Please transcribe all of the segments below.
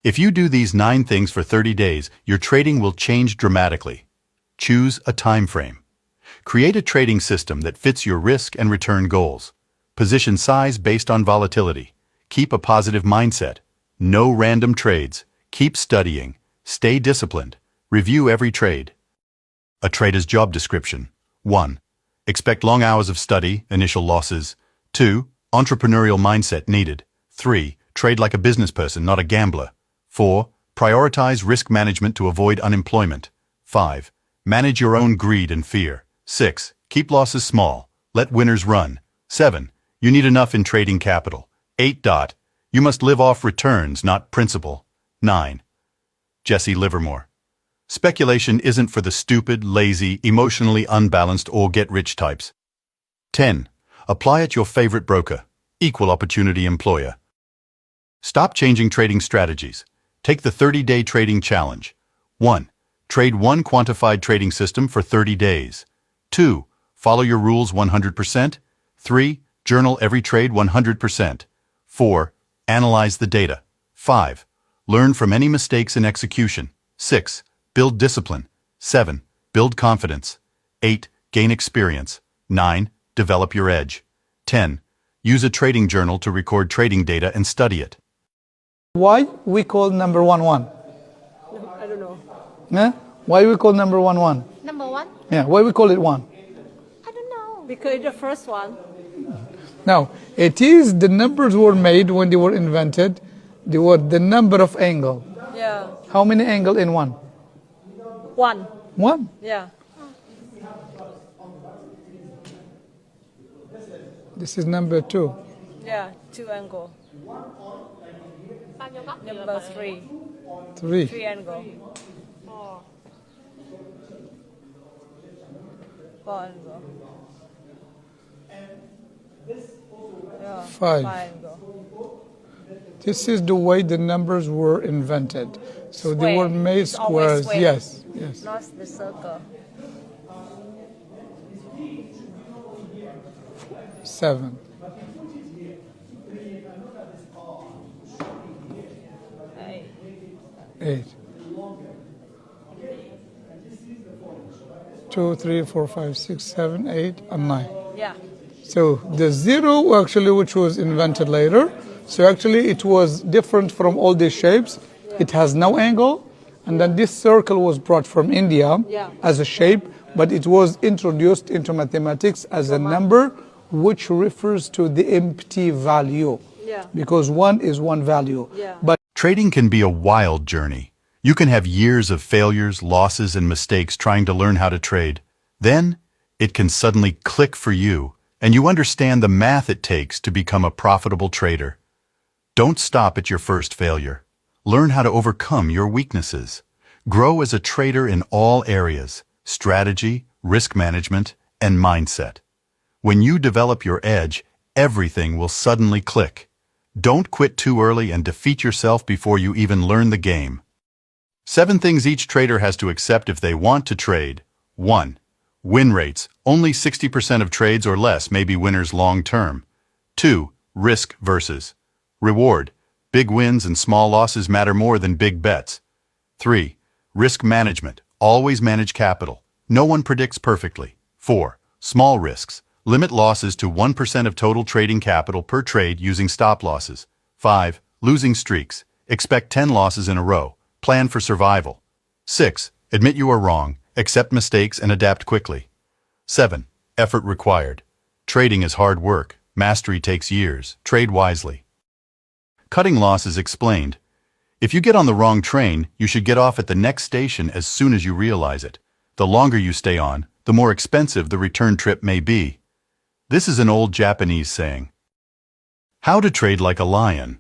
If you do these 9 things for 30 days, your trading will change dramatically. Choose a time frame. Create a trading system that fits your risk and return goals. Position size based on volatility. Keep a positive mindset. No random trades. Keep studying. Stay disciplined. Review every trade. A trader's job description. 1. Expect long hours of study, initial losses. 2. Entrepreneurial mindset needed. 3. Trade like a business person, not a gambler. 4. Prioritize risk management to avoid unemployment. 5. Manage your own greed and fear. 6. Keep losses small. Let winners run. 7. You need enough in trading capital. 8. You must live off returns, not principal. 9. Jesse Livermore. Speculation isn't for the stupid, lazy, emotionally unbalanced, or get-rich types. 10. Apply at your favorite broker. Equal opportunity employer. Stop changing trading strategies. Take the 30-day trading challenge. 1. Trade one quantified trading system for 30 days. 2. Follow your rules 100%. 3. Journal every trade 100%. 4. Analyze the data. 5. Learn from any mistakes in execution. 6. Build discipline. 7. Build confidence. 8. Gain experience. 9. Develop your edge. 10. Use a trading journal to record trading data and study it. Why we call number 1 1? No, I don't know. Yeah? Why we call number 1 1? Number 1? Yeah, why we call it 1? I don't know. Because it's the first one. Now, it is the numbers were made when they were invented. They were the number of angle. Yeah. How many angle in 1? 1. 1. Yeah. This is number 2. Yeah, 2 angle. Number 3. 3. 3 angle. 4 angle. Yeah, 5. 5 angle. This is the way the numbers were invented. So they were Square. made It's always squares. square. Yes, yes. Not the circle. 7. 8. 8. 2, 3, 4, 5, 6, 7, 8, and 9. Yeah. So the 0 actually, which was invented later, so actually it was different from all these shapes. It has no angle, and then this circle was brought from India as a shape, but it was introduced into mathematics as a number which refers to the empty value. Yeah. Because 1 is 1 value. Yeah. But Trading can be a wild journey. You can have years of failures, losses, and mistakes trying to learn how to trade. Then, it can suddenly click for you, and you understand the math it takes to become a profitable trader. Don't stop at your first failure. Learn how to overcome your weaknesses. Grow as a trader in all areas: strategy, risk management, and mindset. When you develop your edge, everything will suddenly click. Don't quit too early and defeat yourself before you even learn the game. 7 things each trader has to accept if they want to trade. 1. Win rates. Only 60% of trades or less may be winners long term. 2. Risk versus reward. Big wins and small losses matter more than big bets. 3. Risk management. Always manage capital. No one predicts perfectly. 4. Small risks. Limit losses to 1% of total trading capital per trade using stop losses. 5. Losing streaks. Expect 10 losses in a row. Plan for survival. 6. Admit you are wrong. Accept mistakes and adapt quickly. 7. Effort required. Trading is hard work. Mastery takes years. Trade wisely. Cutting losses explained. If you get on the wrong train, you should get off at the next station as soon as you realize it. The longer you stay on, the more expensive the return trip may be. This is an old Japanese saying. How to trade like a lion.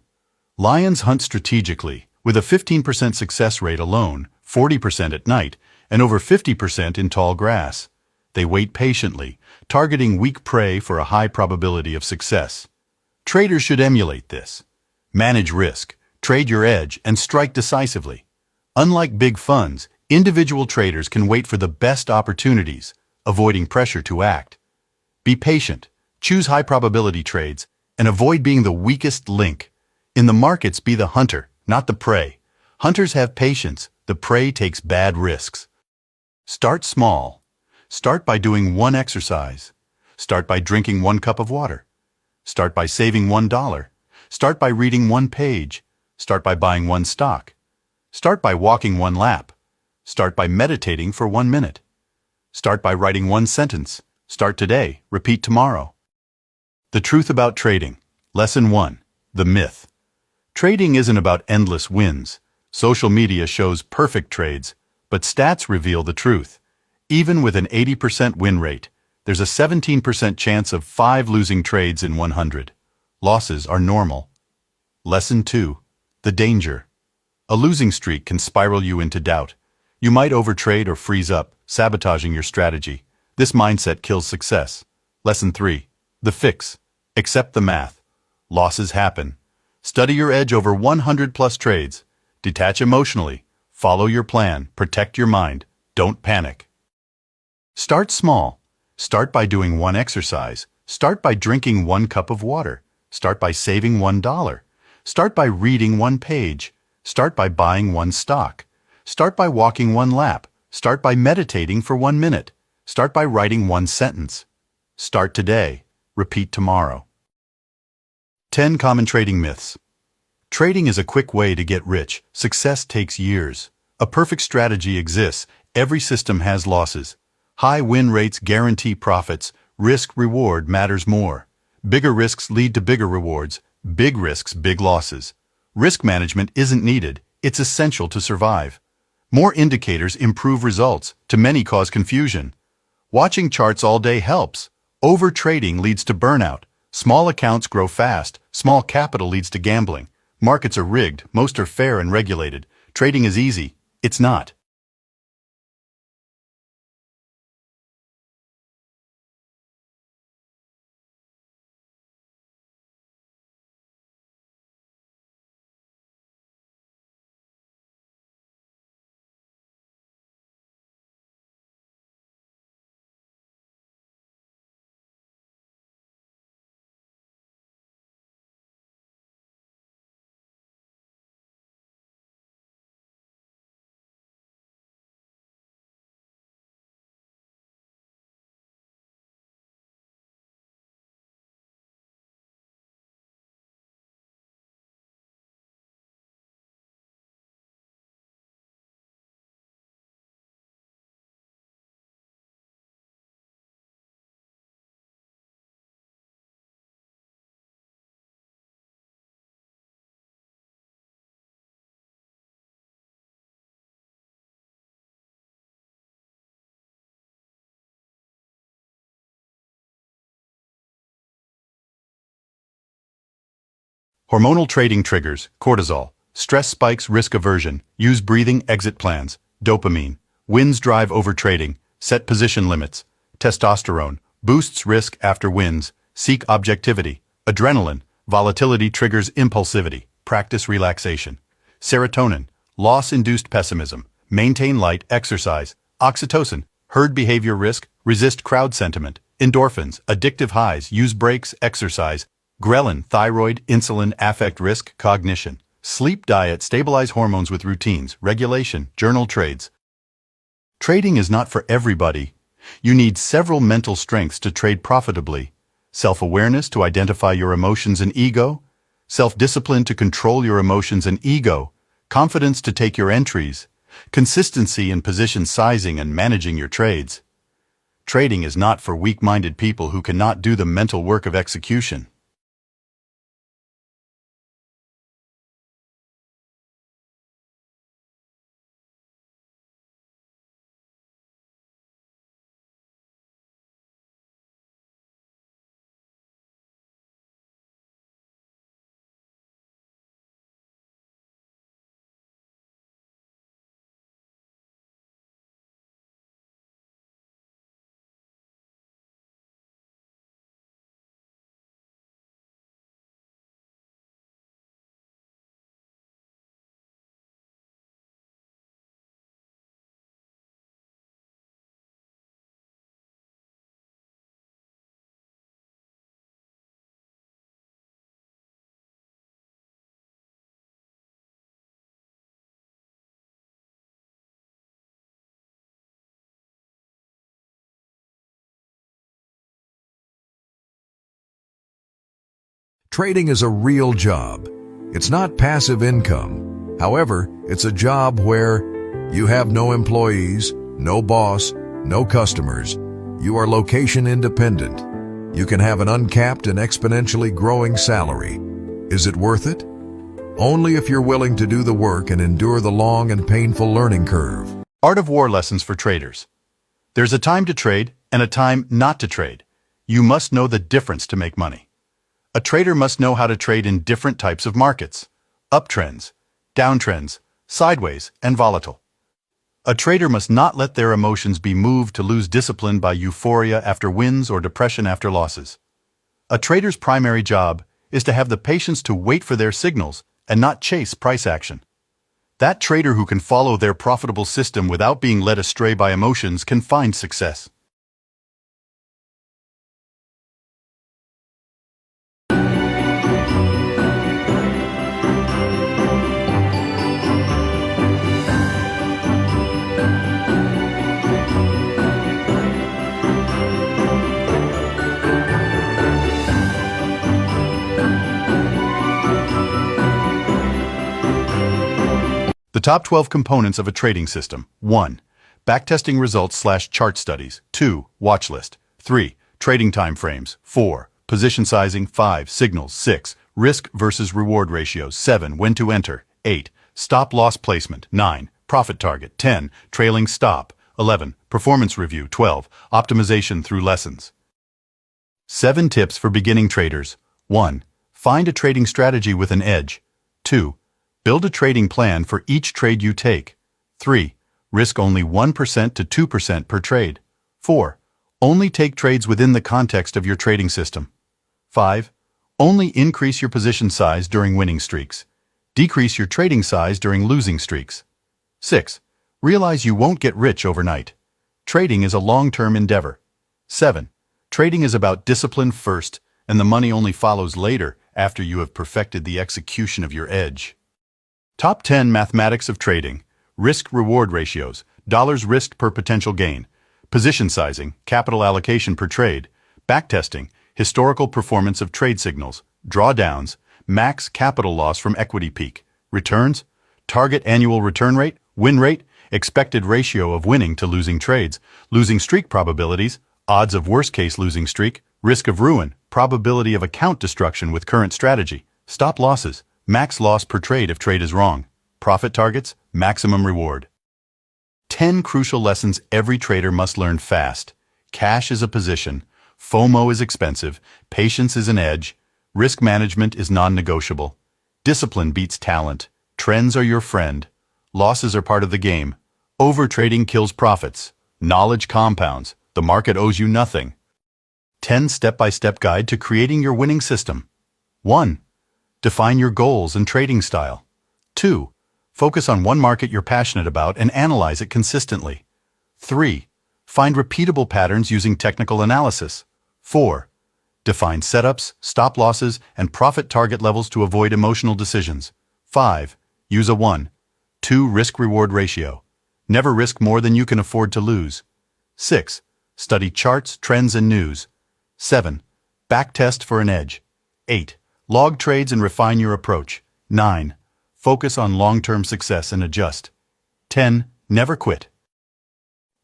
Lions hunt strategically, with a 15% success rate alone, 40% at night, and over 50% in tall grass. They wait patiently, targeting weak prey for a high probability of success. Traders should emulate this. Manage risk, trade your edge, and strike decisively. Unlike big funds, individual traders can wait for the best opportunities, avoiding pressure to act. Be patient, choose high-probability trades, and avoid being the weakest link. In the markets, be the hunter, not the prey. Hunters have patience. The prey takes bad risks. Start small. Start by doing one exercise. Start by drinking 1 cup of water. Start by saving $1. Start by reading 1 page. Start by buying 1 stock. Start by walking 1 lap. Start by meditating for 1 minute. Start by writing 1 sentence. Start today, repeat tomorrow. The truth about trading. Lesson 1. The myth. Trading isn't about endless wins. Social media shows perfect trades, but stats reveal the truth. Even with an 80% win rate, there's a 17% chance of 5 losing trades in 100. Losses are normal. Lesson 2. The danger. A losing streak can spiral you into doubt. You might overtrade or freeze up, sabotaging your strategy. This mindset kills success. Lesson 3. The fix. Accept the math. Losses happen. Study your edge over 100+ trades. Detach emotionally. Follow your plan. Protect your mind. Don't panic. Start small. Start by doing 1 exercise. Start by drinking 1 cup of water. Start by saving $1. Start by reading 1 page. Start by buying 1 stock. Start by walking 1 lap. Start by meditating for 1 minute. Start by writing 1 sentence. Start today. Repeat tomorrow. 10 common trading myths. Trading is a quick way to get rich. Success takes years. A perfect strategy exists. Every system has losses. High win rates guarantee profits. Risk-reward matters more. Bigger risks lead to bigger rewards. Big risks, big losses. Risk management isn't needed. It's essential to survive. More indicators improve results. Too many cause confusion. Watching charts all day helps. Overtrading leads to burnout. Small accounts grow fast. Small capital leads to gambling. Markets are rigged. Most are fair and regulated. Trading is easy. It's not. Hormonal trading triggers, cortisol, stress spikes, risk aversion, use breathing, exit plans, dopamine, wins drive overtrading, set position limits, testosterone, boosts risk after wins, seek objectivity, adrenaline, volatility triggers impulsivity, practice relaxation, serotonin, loss-induced pessimism, maintain light, exercise, oxytocin, herd behavior risk, resist crowd sentiment, endorphins, addictive highs, use breaks, exercise, ghrelin, thyroid, insulin, affect risk, cognition, sleep, diet, stabilize hormones with routines, regulation, journal trades. Trading is not for everybody. You need several mental strengths to trade profitably. Self-awareness to identify your emotions and ego, self-discipline to control your emotions and ego, confidence to take your entries, consistency in position sizing and managing your trades. Trading is not for weak-minded people who cannot do the mental work of execution. Trading is a real job. It's not passive income. However, it's a job where you have no employees, no boss, no customers. You are location independent. You can have an uncapped and exponentially growing salary. Is it worth it? Only if you're willing to do the work and endure the long and painful learning curve. Art of War lessons for traders. There's a time to trade and a time not to trade. You must know the difference to make money. A trader must know how to trade in different types of markets: uptrends, downtrends, sideways, and volatile. A trader must not let their emotions be moved to lose discipline by euphoria after wins or depression after losses. A trader's primary job is to have the patience to wait for their signals and not chase price action. That trader who can follow their profitable system without being led astray by emotions can find success. The top 12 components of a trading system. 1. Backtesting results/chart studies. 2. Watch list. 3. Trading time frames. 4. Position sizing. 5. Signals. 6. Risk versus reward ratios. 7. When to enter. 8. Stop loss placement. 9. Profit target. 10. Trailing stop. 11. Performance review. 12. Optimization through lessons. 7 tips for beginning traders. 1. Find a trading strategy with an edge. 2. Build a trading plan for each trade you take. 3. Risk only 1% to 2% per trade. 4. Only take trades within the context of your trading system. 5. Only increase your position size during winning streaks. Decrease your trading size during losing streaks. 6. Realize you won't get rich overnight. Trading is a long-term endeavor. 7. Trading is about discipline first, and the money only follows later after you have perfected the execution of your edge. Top 10 Mathematics of Trading. Risk-reward ratios, dollars risked per potential gain. Position sizing, capital allocation per trade. Backtesting, historical performance of trade signals. Drawdowns, max capital loss from equity peak. Returns, target annual return rate, win rate, expected ratio of winning to losing trades. Losing streak probabilities, odds of worst-case losing streak. Risk of ruin, probability of account destruction with current strategy. Stop losses, max loss per trade if trade is wrong. Profit targets, maximum reward. 10 crucial lessons every trader must learn fast. Cash is a position. FOMO is expensive. Patience is an edge. Risk management is non-negotiable. Discipline beats talent. Trends are your friend. Losses are part of the game. Overtrading kills profits. Knowledge compounds. The market owes you nothing. 10 step-by-step guide to creating your winning system. 1. Define your goals and trading style. 2. Focus on one market you're passionate about and analyze it consistently. 3. Find repeatable patterns using technical analysis. 4. Define setups, stop losses, and profit target levels to avoid emotional decisions. 5. Use a 1:2 risk-reward ratio. Never risk more than you can afford to lose. 6. Study charts, trends, and news. 7. Backtest for an edge. 8. Log trades and refine your approach. 9. Focus on long-term success and adjust. 10. Never quit.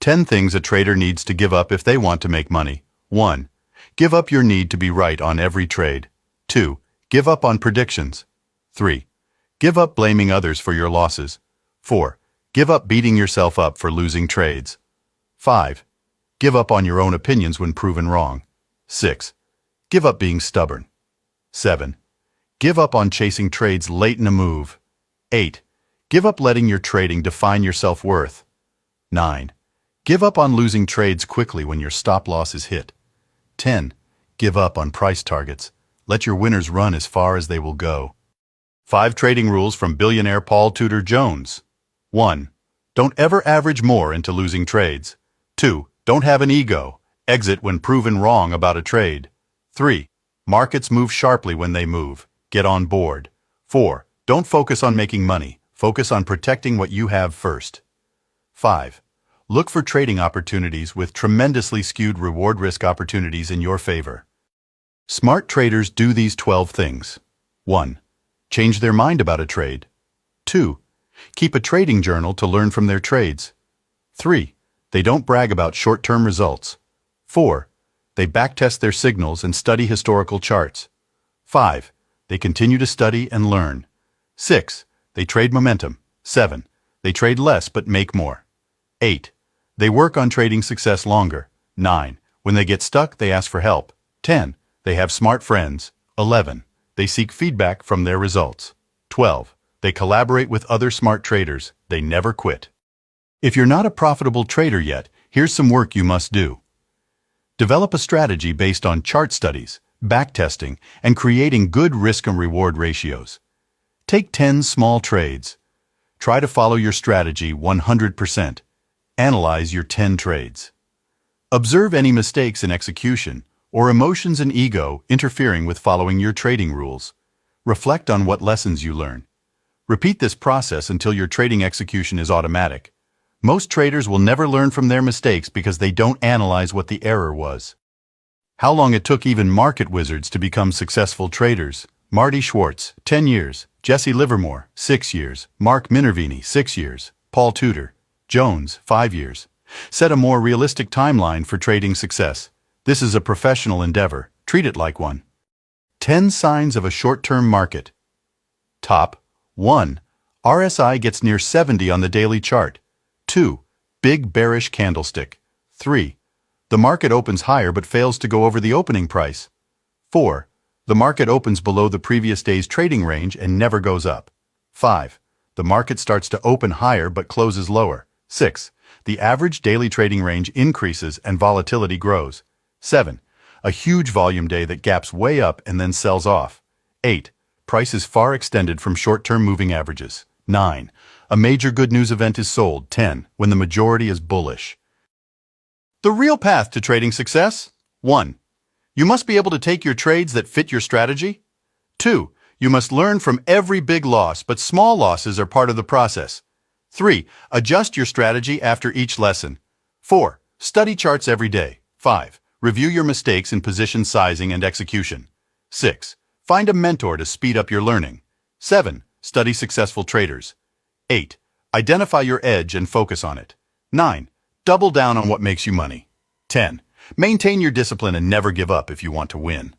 10 things a trader needs to give up if they want to make money. 1. Give up your need to be right on every trade. 2. Give up on predictions. 3. Give up blaming others for your losses. 4. Give up beating yourself up for losing trades. 5. Give up on your own opinions when proven wrong. 6. Give up being stubborn. 7. Give up on chasing trades late in a move. 8. Give up letting your trading define your self-worth. 9. Give up on losing trades quickly when your stop loss is hit. 10. Give up on price targets. Let your winners run as far as they will go. 5 trading rules from billionaire Paul Tudor Jones. 1. Don't ever average more into losing trades. 2. Don't have an ego. Exit when proven wrong about a trade. 3. Markets move sharply when they move. Get on board. 4. Don't focus on making money. Focus on protecting what you have first. 5. Look for trading opportunities with tremendously skewed reward-risk opportunities in your favor. Smart traders do these 12 things. 1. Change their mind about a trade. 2. Keep a trading journal to learn from their trades. 3. They don't brag about short-term results. 4. They backtest their signals and study historical charts. 5. They continue to study and learn. 6. They trade momentum. 7. They trade less but make more. 8. They work on trading success longer. 9. When they get stuck, they ask for help. 10. They have smart friends. 11. They seek feedback from their results. 12. They collaborate with other smart traders. They never quit. If you're not a profitable trader yet, here's some work you must do. Develop a strategy based on chart studies, backtesting, and creating good risk and reward ratios. Take 10 small trades. Try to follow your strategy 100%. Analyze your 10 trades. Observe any mistakes in execution or emotions and ego interfering with following your trading rules. Reflect on what lessons you learn. Repeat this process until your trading execution is automatic. Most traders will never learn from their mistakes because they don't analyze what the error was. How long it took even market wizards to become successful traders. Marty Schwartz, 10 years. Jesse Livermore, 6 years. Mark Minervini, 6 years. Paul Tudor Jones, 5 years. Set a more realistic timeline for trading success. This is a professional endeavor. Treat it like one. 10 signs of a short-term market. Top 1. RSI gets near 70 on the daily chart. 2. Big bearish candlestick. 3. The market opens higher but fails to go over the opening price. 4. The market opens below the previous day's trading range and never goes up. 5. The market starts to open higher but closes lower. 6. The average daily trading range increases and volatility grows. 7. A huge volume day that gaps way up and then sells off. 8. Price is far extended from short-term moving averages. 9. A major good news event is sold. 10. When the majority is bullish. The real path to trading success. 1. You must be able to take your trades that fit your strategy. 2. You must learn from every big loss, but small losses are part of the process. 3. Adjust your strategy after each lesson. 4. Study charts every day. 5. Review your mistakes in position sizing and execution. 6. Find a mentor to speed up your learning. 7. Study successful traders. 8. Identify your edge and focus on it. 9. Double down on what makes you money. 10. Maintain your discipline and never give up if you want to win.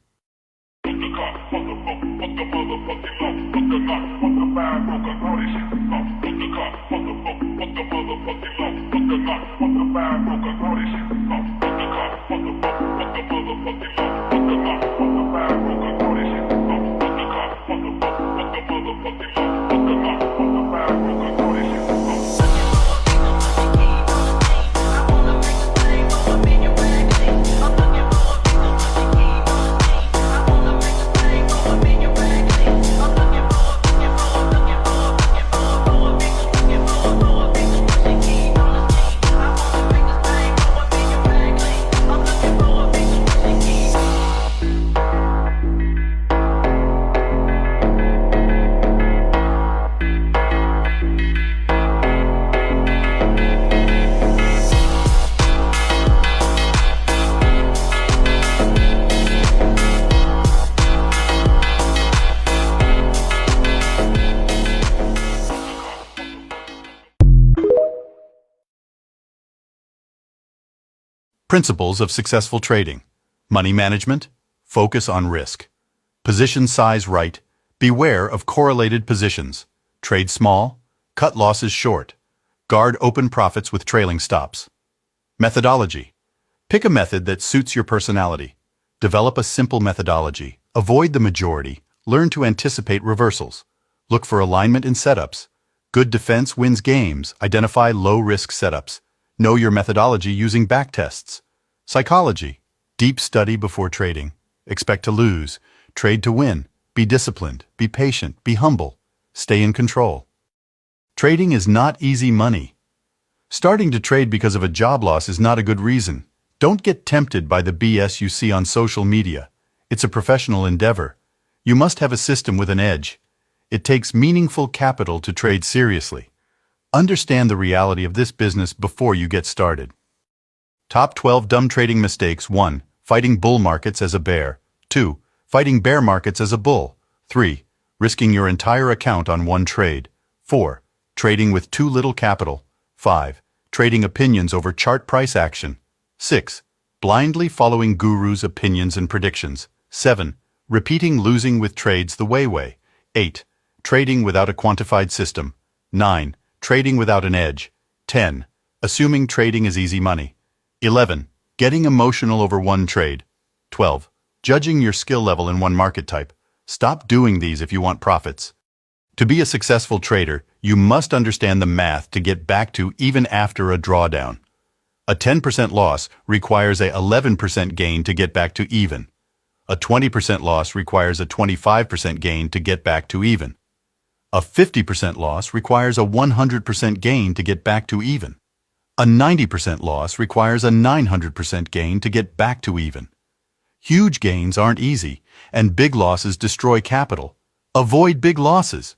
Principles of successful trading. Money management. Focus on risk. Position size right. Beware of correlated positions. Trade small. Cut losses short. Guard open profits with trailing stops. Methodology. Pick a method that suits your personality. Develop a simple methodology. Avoid the majority. Learn to anticipate reversals. Look for alignment in setups. Good defense wins games. Identify low-risk setups. Know your methodology using backtests. Psychology. Deep study before trading. Expect to lose. Trade to win. Be disciplined. Be patient. Be humble. Stay in control. Trading is not easy money. Starting to trade because of a job loss is not a good reason. Don't get tempted by the BS you see on social media. It's a professional endeavor. You must have a system with an edge. It takes meaningful capital to trade seriously. Understand the reality of this business before you get started. Top 12 dumb trading mistakes. 1. Fighting bull markets as a bear. 2. Fighting bear markets as a bull. 3. Risking your entire account on one trade. 4. Trading with too little capital. 5. Trading opinions over chart price action. 6. Blindly following gurus' opinions and predictions. 7. Repeating losing with trades the way. 8. Trading without a quantified system. 9. Trading without an edge. 10. Assuming trading is easy money. 11. Getting emotional over one trade. 12. Judging your skill level in one market type. Stop doing these if you want profits. To be a successful trader, you must understand the math to get back to even after a drawdown. A 10% loss requires a 11% gain to get back to even. A 20% loss requires a 25% gain to get back to even. A 50% loss requires a 100% gain to get back to even. A 90% loss requires a 900% gain to get back to even. Huge gains aren't easy, and big losses destroy capital. Avoid big losses.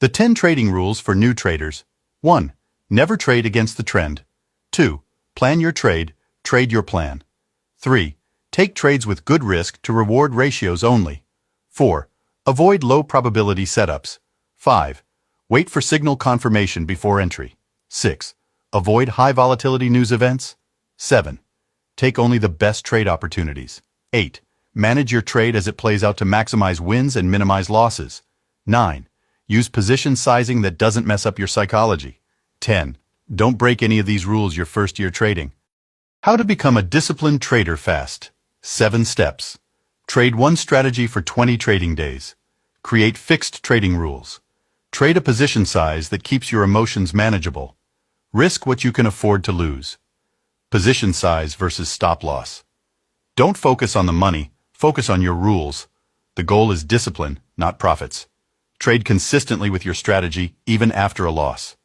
The 10 trading rules for new traders. 1. Never trade against the trend. 2. Plan your trade, trade your plan. 3. Take trades with good risk to reward ratios only. 4. Avoid low probability setups. 5. Wait for signal confirmation before entry. 6. Avoid high volatility news events. 7. Take only the best trade opportunities. 8. Manage your trade as it plays out to maximize wins and minimize losses. 9. Use position sizing that doesn't mess up your psychology. 10. Don't break any of these rules your first year trading. How to become a disciplined trader fast. 7 steps. Trade one strategy for 20 trading days. Create fixed trading rules. Trade a position size that keeps your emotions manageable. Risk what you can afford to lose. Position size versus stop loss. Don't focus on the money, focus on your rules. The goal is discipline, not profits. Trade consistently with your strategy, even after a loss.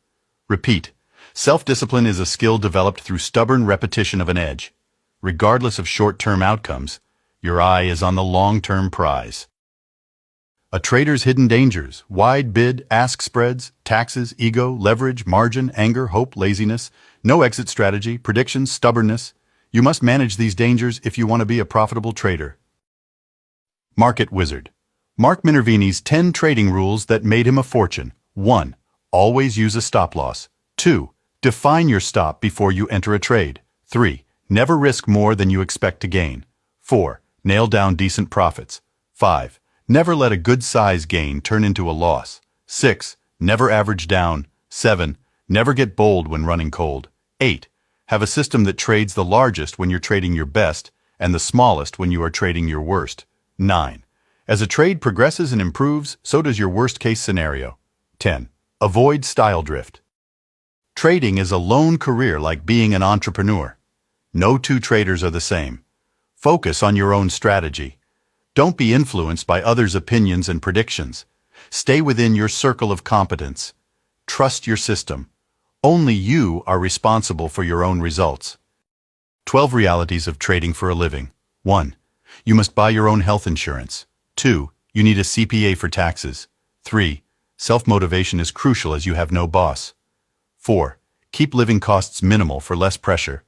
Repeat. Self-discipline is a skill developed through stubborn repetition of an edge. Regardless of short-term outcomes, your eye is on the long-term prize. A trader's hidden dangers: wide bid-ask spreads, taxes, ego, leverage, margin, anger, hope, laziness, no exit strategy, predictions, stubbornness. You must manage these dangers if you want to be a profitable trader. Market Wizard. Mark Minervini's 10 trading rules that made him a fortune. 1. Always use a stop loss. 2. Define your stop before you enter a trade. 3. Never risk more than you expect to gain. 4. Nail down decent profits. 5. Never let a good size gain turn into a loss. 6. Never average down. 7. Never get bold when running cold. 8. Have a system that trades the largest when you're trading your best and the smallest when you are trading your worst. 9. As a trade progresses and improves, so does your worst-case scenario. 10. Avoid style drift. Trading is a lone career like being an entrepreneur. No two traders are the same. Focus on your own strategy. Don't be influenced by others' opinions and predictions. Stay within your circle of competence. Trust your system. Only you are responsible for your own results. 12 realities of trading for a living. 1. You must buy your own health insurance. 2. You need a CPA for taxes. 3. Self-motivation is crucial as you have no boss. 4. Keep living costs minimal for less pressure.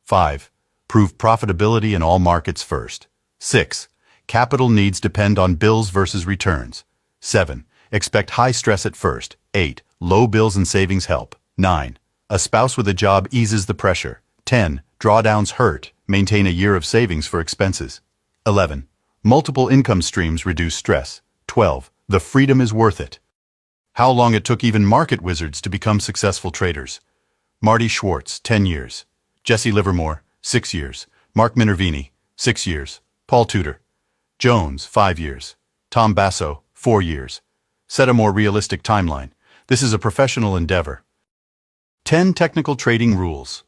5. Prove profitability in all markets first. 6. Capital needs depend on bills versus returns. 7. Expect high stress at first. 8. Low bills and savings help. 9. A spouse with a job eases the pressure. 10. Drawdowns hurt. Maintain a year of savings for expenses. 11. Multiple income streams reduce stress. 12. The freedom is worth it. How long it took even market wizards to become successful traders. Marty Schwartz, 10 years. Jesse Livermore, 6 years. Mark Minervini, 6 years. Paul Tudor. Jones, 5 years. Tom Basso, 4 years. Set a more realistic timeline. This is a professional endeavor. 10 technical trading rules.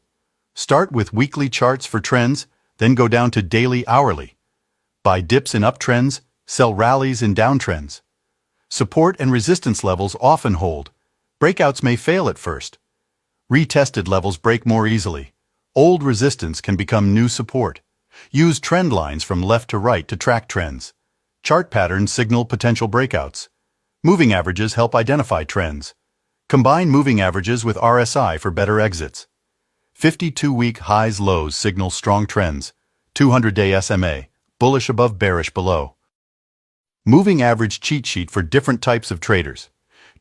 Start with weekly charts for trends, then go down to daily, hourly. Buy dips in uptrends, sell rallies in downtrends. Support and resistance levels often hold. Breakouts may fail at first. Retested levels break more easily. Old resistance can become new support. Use trend lines from left to right to track trends. Chart patterns signal potential breakouts. Moving averages help identify trends. Combine moving averages with RSI for better exits. 52-week highs-lows signal strong trends. 200-day SMA. bullish above, bearish below. Moving average cheat sheet for different types of traders.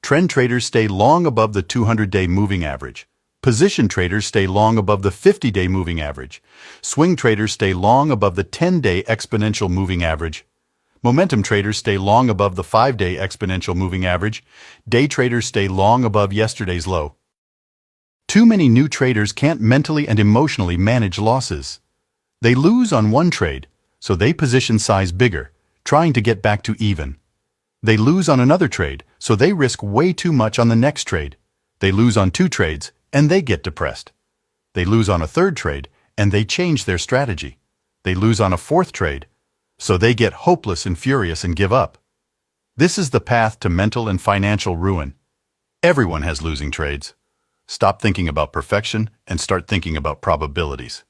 Trend traders stay long above the 200-day moving average. Position traders stay long above the 50-day moving average. Swing traders stay long above the 10-day exponential moving average. Momentum traders stay long above the 5-day exponential moving average. Day traders stay long above yesterday's low. Too many new traders can't mentally and emotionally manage losses. They lose on one trade, so they position size bigger, trying to get back to even. They lose on another trade, so they risk way too much on the next trade. They lose on 2 trades, and they get depressed. They lose on a 3rd trade, and they change their strategy. They lose on a 4th trade, so they get hopeless and furious and give up. This is the path to mental and financial ruin. Everyone has losing trades. Stop thinking about perfection and start thinking about probabilities.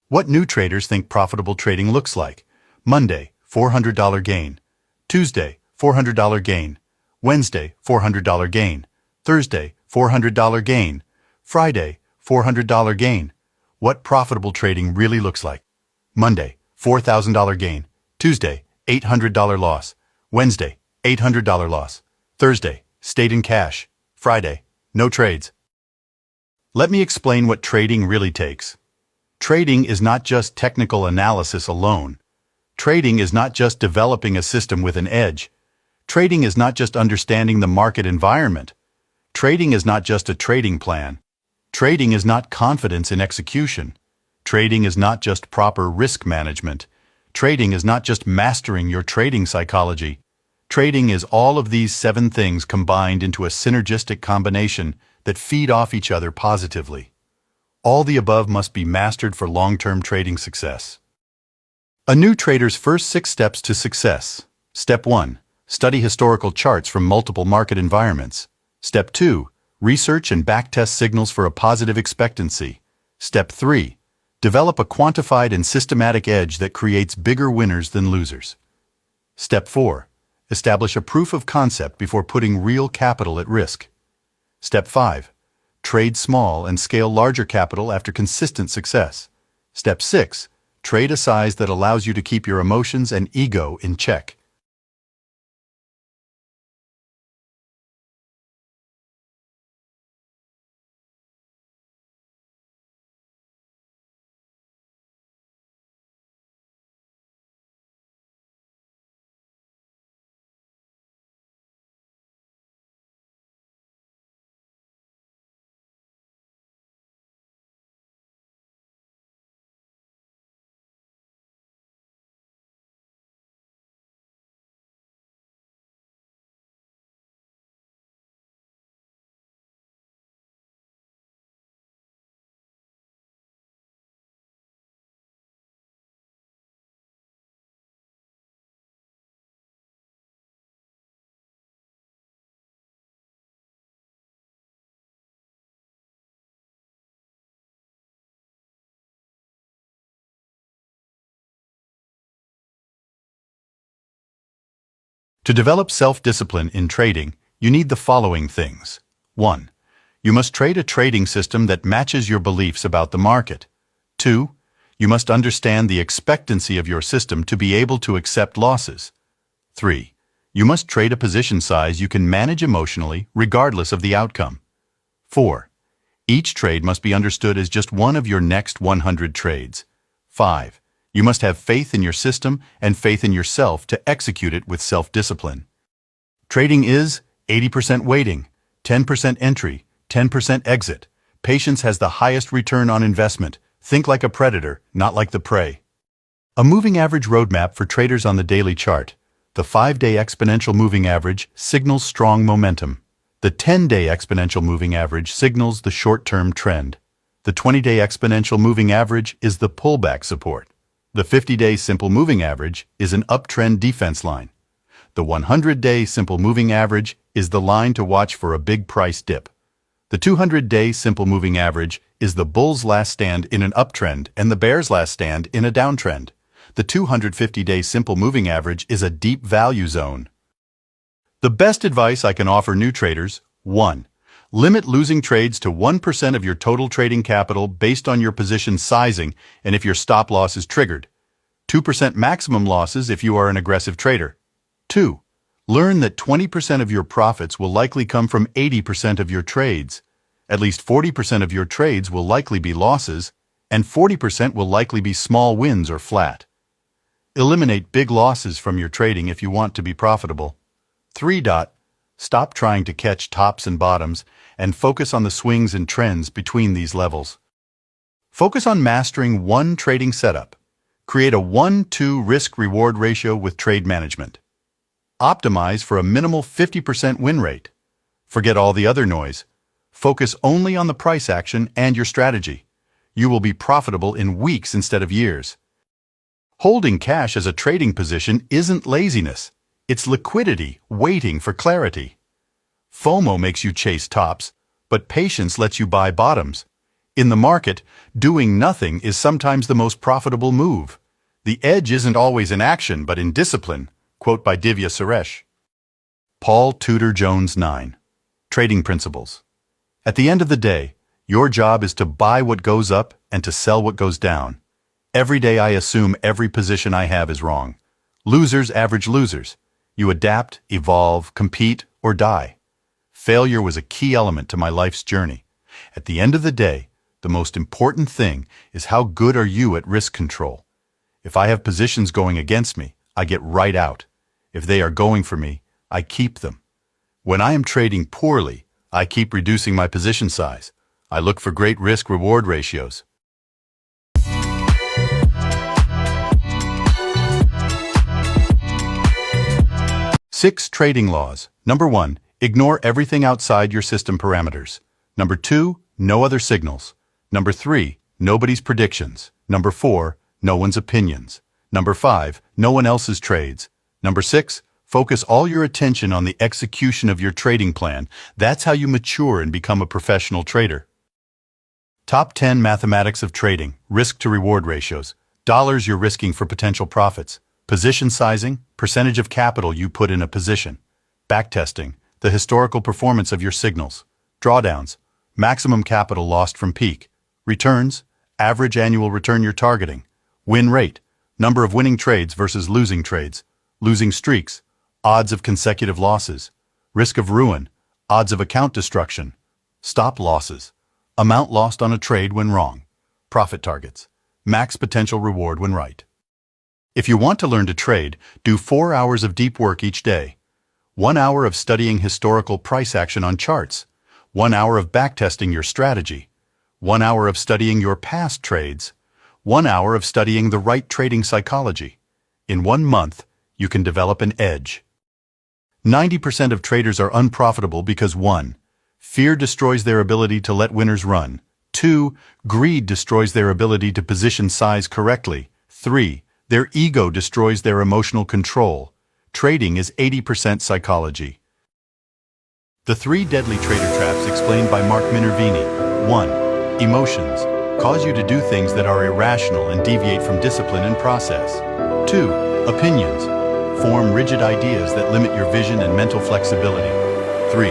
What new traders think profitable trading looks like? Monday, $400 gain. Tuesday, $400 gain. Wednesday, $400 gain. Thursday, $400 gain. Friday, $400 gain. What profitable trading really looks like? Monday, $4,000 gain. Tuesday, $800 loss. Wednesday, $800 loss. Thursday, stayed in cash. Friday, no trades. Let me explain what trading really takes. Trading is not just technical analysis alone. Trading is not just developing a system with an edge. Trading is not just understanding the market environment. Trading is not just a trading plan. Trading is not confidence in execution. Trading is not just proper risk management. Trading is not just mastering your trading psychology. Trading is all of these 7 things combined into a synergistic combination that feed off each other positively. All the above must be mastered for long-term trading success. A new trader's first 6 steps to success. Step 1. Study historical charts from multiple market environments. Step 2. Research and backtest signals for a positive expectancy. Step 3. Develop a quantified and systematic edge that creates bigger winners than losers. Step 4. Establish a proof of concept before putting real capital at risk. Step 5. Trade small and scale larger capital after consistent success. Step 6. Trade a size that allows you to keep your emotions and ego in check. To develop self-discipline in trading, you need the following things. 1. You must trade a trading system that matches your beliefs about the market. 2. You must understand the expectancy of your system to be able to accept losses. 3. You must trade a position size you can manage emotionally regardless of the outcome. 4. Each trade must be understood as just one of your next 100 trades. 5. You must have faith in your system and faith in yourself to execute it with self-discipline. Trading is 80% waiting, 10% entry, 10% exit. Patience has the highest return on investment. Think like a predator, not like the prey. A moving average roadmap for traders on the daily chart. The 5-day exponential moving average signals strong momentum. The 10-day exponential moving average signals the short-term trend. The 20-day exponential moving average is the pullback support. The 50-day simple moving average is an uptrend defense line. The 100-day simple moving average is the line to watch for a big price dip. The 200-day simple moving average is the bull's last stand in an uptrend and the bear's last stand in a downtrend. The 250-day simple moving average is a deep value zone. The best advice I can offer new traders: 1. Limit losing trades to 1% of your total trading capital based on your position sizing and if your stop loss is triggered. 2% maximum losses if you are an aggressive trader. 2. Learn that 20% of your profits will likely come from 80% of your trades. At least 40% of your trades will likely be losses, and 40% will likely be small wins or flat. Eliminate big losses from your trading if you want to be profitable. 3. Stop trying to catch tops and bottoms and focus on the swings and trends between these levels. Focus on mastering one trading setup. Create a 1-2 risk-reward ratio with trade management. Optimize for a minimal 50% win rate. Forget all the other noise. Focus only on the price action and your strategy. You will be profitable in weeks instead of years. Holding cash as a trading position isn't laziness. It's liquidity waiting for clarity. FOMO makes you chase tops, but patience lets you buy bottoms. In the market, doing nothing is sometimes the most profitable move. The edge isn't always in action, but in discipline. Quote by Divya Suresh. Paul Tudor Jones 9. Trading Principles. At the end of the day, your job is to buy what goes up and to sell what goes down. Every day I assume every position I have is wrong. Losers average losers. You adapt, evolve, compete, or die. Failure was a key element to my life's journey. At the end of the day, the most important thing is how good are you at risk control. If I have positions going against me, I get right out. If they are going for me, I keep them. When I am trading poorly, I keep reducing my position size. I look for great risk-reward ratios. Six trading laws. Number 1, ignore everything outside your system parameters. Number 2, no other signals. Number 3, nobody's predictions. Number 4, no one's opinions. Number 5, no one else's trades. Number 6, focus all your attention on the execution of your trading plan. That's how you mature and become a professional trader. Top 10 mathematics of trading, risk to reward ratios, dollars you're risking for potential profits, position sizing, percentage of capital you put in a position, backtesting, the historical performance of your signals, drawdowns, maximum capital lost from peak, returns, average annual return you're targeting, win rate, number of winning trades versus losing trades, losing streaks, odds of consecutive losses, risk of ruin, odds of account destruction, stop losses, amount lost on a trade when wrong, profit targets, max potential reward when right. If you want to learn to trade, do 4 hours of deep work each day. 1 hour of studying historical price action on charts. 1 hour of backtesting your strategy. 1 hour of studying your past trades. 1 hour of studying the right trading psychology. In 1 month, you can develop an edge. 90% of traders are unprofitable because 1. Fear destroys their ability to let winners run. 2. Greed destroys their ability to position size correctly. 3. Their ego destroys their emotional control. Trading is 80% psychology. The 3 deadly trader traps explained by Mark Minervini. 1. Emotions cause you to do things that are irrational and deviate from discipline and process. 2. Opinions form rigid ideas that limit your vision and mental flexibility. 3.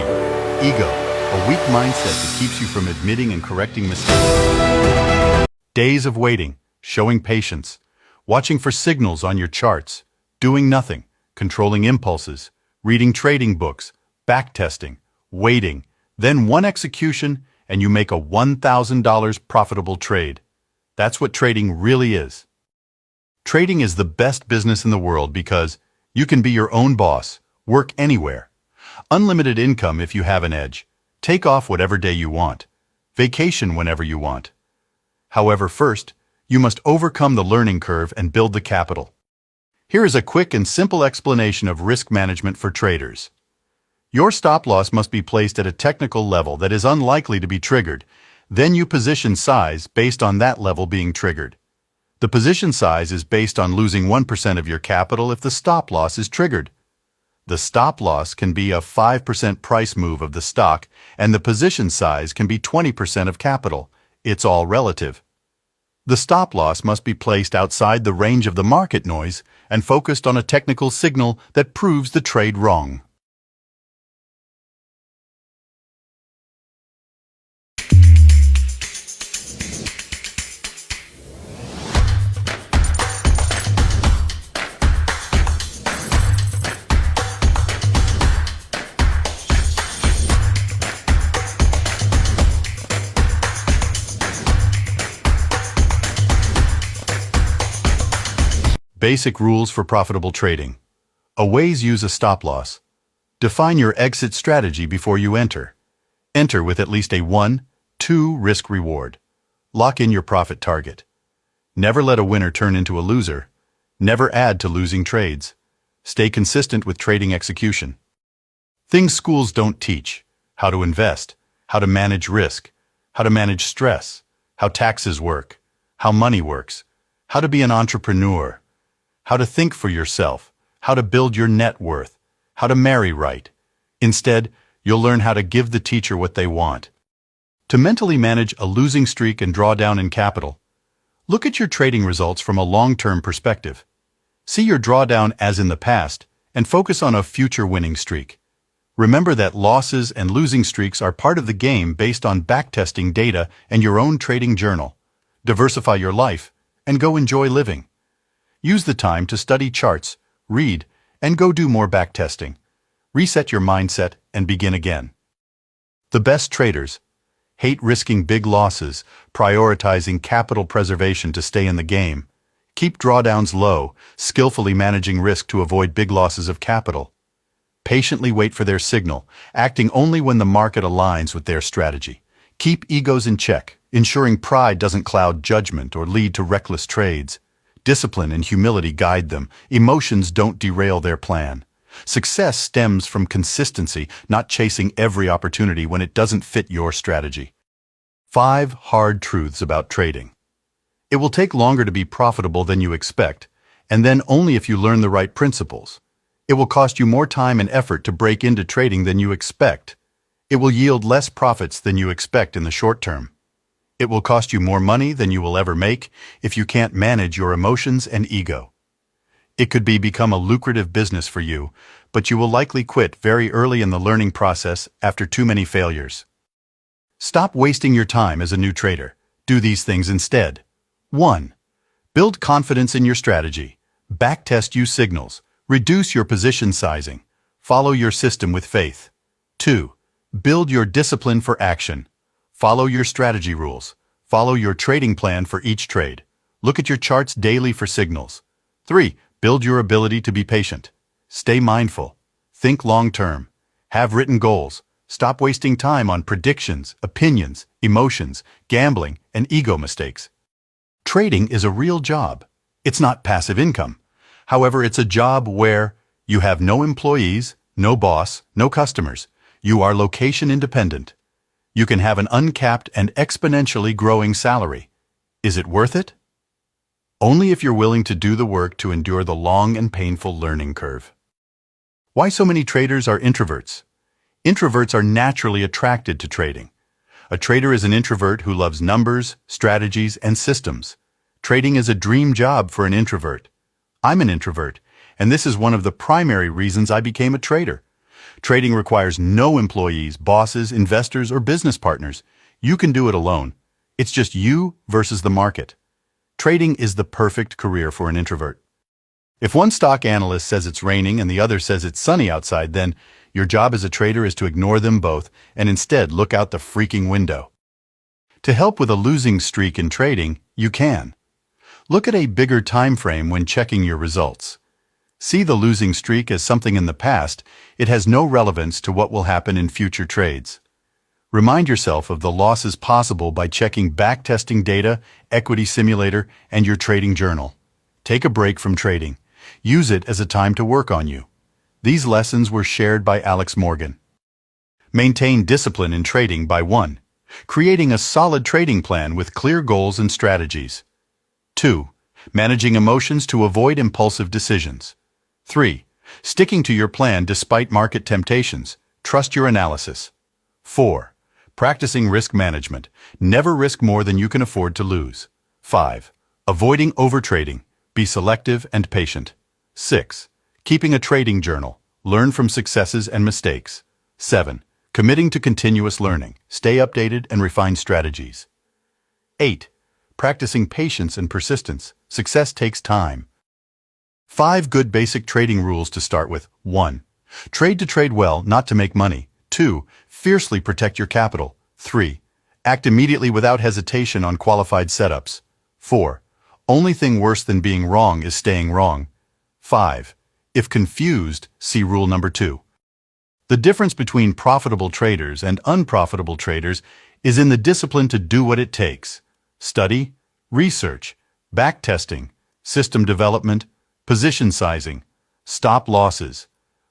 Ego, a weak mindset that keeps you from admitting and correcting mistakes. Days of waiting, showing patience, watching for signals on your charts, doing nothing, controlling impulses, reading trading books, backtesting, waiting, then 1 execution and you make a $1,000 profitable trade. That's what trading really is. Trading is the best business in the world because you can be your own boss, work anywhere. Unlimited income if you have an edge. Take off whatever day you want. Vacation whenever you want. However, first, you must overcome the learning curve and build the capital. Here is a quick and simple explanation of risk management for traders. Your stop loss must be placed at a technical level that is unlikely to be triggered. Then you position size based on that level being triggered. The position size is based on losing 1% of your capital if the stop loss is triggered. The stop loss can be a 5% price move of the stock, and the position size can be 20% of capital. It's all relative. The stop loss must be placed outside the range of the market noise and focused on a technical signal that proves the trade wrong. Basic rules for profitable trading. Always use a stop-loss. Define your exit strategy before you enter. Enter with at least a 1-2 risk reward. Lock in your profit target. Never let a winner turn into a loser. Never add to losing trades. Stay consistent with trading execution. Things schools don't teach: how to invest, how to manage risk, how to manage stress, how taxes work, how money works, how to be an entrepreneur, how to think for yourself, how to build your net worth, how to marry right. Instead, you'll learn how to give the teacher what they want. To mentally manage a losing streak and draw down in capital, look at your trading results from a long-term perspective. See your drawdown as in the past and focus on a future winning streak. Remember that losses and losing streaks are part of the game based on backtesting data and your own trading journal. Diversify your life and go enjoy living. Use the time to study charts, read, and go do more backtesting. Reset your mindset and begin again. The best traders hate risking big losses, prioritizing capital preservation to stay in the game. Keep drawdowns low, skillfully managing risk to avoid big losses of capital. Patiently wait for their signal, acting only when the market aligns with their strategy. Keep egos in check, ensuring pride doesn't cloud judgment or lead to reckless trades. Discipline and humility guide them. Emotions don't derail their plan. Success stems from consistency, not chasing every opportunity when it doesn't fit your strategy. 5 hard truths about trading. It will take longer to be profitable than you expect, and then only if you learn the right principles. It will cost you more time and effort to break into trading than you expect. It will yield less profits than you expect in the short term. It will cost you more money than you will ever make if you can't manage your emotions and ego. It could become a lucrative business for you, but you will likely quit very early in the learning process after too many failures. Stop wasting your time as a new trader. Do these things instead. 1. Build confidence in your strategy. Backtest use signals. Reduce your position sizing. Follow your system with faith. 2. Build your discipline for action. Follow your strategy rules. Follow your trading plan for each trade. Look at your charts daily for signals. 3. Build your ability to be patient. Stay mindful. Think long-term. Have written goals. Stop wasting time on predictions, opinions, emotions, gambling, and ego mistakes. Trading is a real job. It's not passive income. However, it's a job where you have no employees, no boss, no customers. You are location independent. You can have an uncapped and exponentially growing salary. Is it worth it? Only if you're willing to do the work to endure the long and painful learning curve. Why so many traders are introverts? Introverts are naturally attracted to trading. A trader is an introvert who loves numbers, strategies, and systems. Trading is a dream job for an introvert. I'm an introvert, and this is one of the primary reasons I became a trader. Trading requires no employees, bosses, investors, or business partners. You can do it alone. It's just you versus the market. Trading is the perfect career for an introvert. If one stock analyst says it's raining and the other says it's sunny outside, then your job as a trader is to ignore them both and instead look out the freaking window. To help with a losing streak in trading, you can. Look at a bigger time frame when checking your results. See the losing streak as something in the past. It has no relevance to what will happen in future trades. Remind yourself of the losses possible by checking backtesting data, equity simulator, and your trading journal. Take a break from trading. Use it as a time to work on you. These lessons were shared by Alex Morgan. Maintain discipline in trading by 1. Creating a solid trading plan with clear goals and strategies. 2. Managing emotions to avoid impulsive decisions. 3. Sticking to your plan despite market temptations. Trust your analysis. 4. Practicing risk management. Never risk more than you can afford to lose. 5. Avoiding overtrading. Be selective and patient. 6. Keeping a trading journal. Learn from successes and mistakes. 7. Committing to continuous learning. Stay updated and refine strategies. 8. Practicing patience and persistence. Success takes time. 5 good basic trading rules to start with. 1. Trade to trade well, not to make money. 2. Fiercely protect your capital. 3. Act immediately without hesitation on qualified setups. 4. Only thing worse than being wrong is staying wrong. 5. If confused, see rule number 2. The difference between profitable traders and unprofitable traders is in the discipline to do what it takes. Study, research, backtesting, system development, position sizing, stop losses,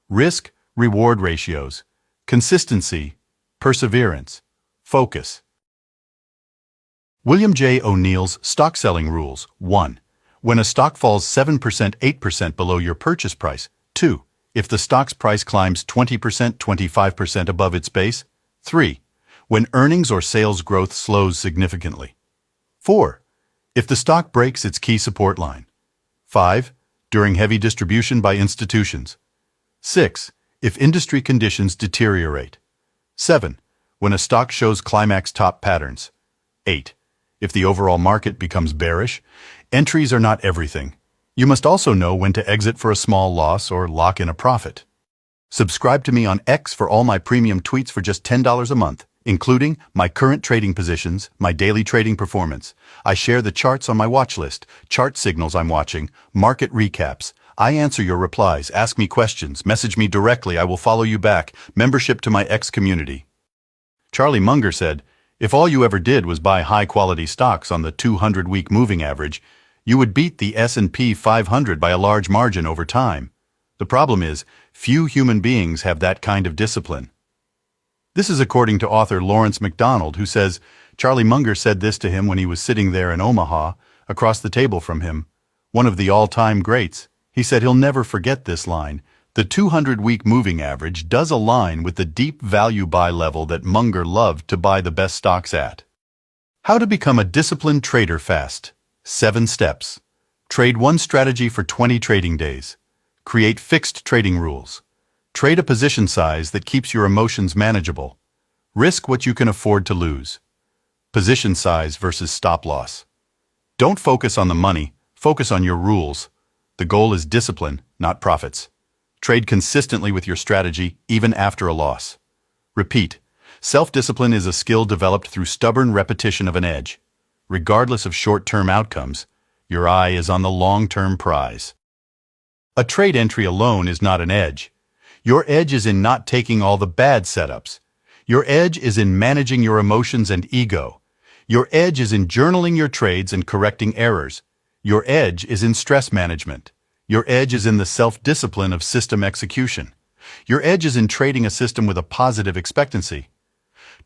risk-reward ratios, consistency, perseverance, focus. William J. O'Neill's Stock Selling Rules. 1. When a stock falls 7%, 8% below your purchase price. 2. If the stock's price climbs 20%, 25% above its base. 3. When earnings or sales growth slows significantly. 4. If the stock breaks its key support line. 5. During heavy distribution by institutions. 6. If industry conditions deteriorate. 7. When a stock shows climax top patterns. 8. If the overall market becomes bearish. Entries are not everything. You must also know when to exit for a small loss or lock in a profit. Subscribe to me on X for all my premium tweets for just $10 a month, including my current trading positions, my daily trading performance. I share the charts on my watch list, chart signals I'm watching, market recaps. I answer your replies, ask me questions, message me directly, I will follow you back. Membership to my X community. Charlie Munger said, if all you ever did was buy high-quality stocks on the 200-week moving average, you would beat the S&P 500 by a large margin over time. The problem is, few human beings have that kind of discipline. This is according to author Lawrence MacDonald, who says Charlie Munger said this to him when he was sitting there in Omaha, across the table from him, one of the all-time greats. He said he'll never forget this line. The 200-week moving average does align with the deep value buy level that Munger loved to buy the best stocks at. How to become a disciplined trader fast. 7 steps. Trade one strategy for 20 trading days. Create fixed trading rules. Trade a position size that keeps your emotions manageable. Risk what you can afford to lose. Position size versus stop loss. Don't focus on the money, focus on your rules. The goal is discipline, not profits. Trade consistently with your strategy, even after a loss. Repeat. Self-discipline is a skill developed through stubborn repetition of an edge. Regardless of short-term outcomes, your eye is on the long-term prize. A trade entry alone is not an edge. Your edge is in not taking all the bad setups. Your edge is in managing your emotions and ego. Your edge is in journaling your trades and correcting errors. Your edge is in stress management. Your edge is in the self-discipline of system execution. Your edge is in trading a system with a positive expectancy.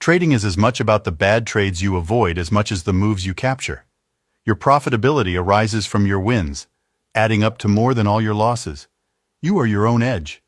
Trading is as much about the bad trades you avoid as much as the moves you capture. Your profitability arises from your wins, adding up to more than all your losses. You are your own edge.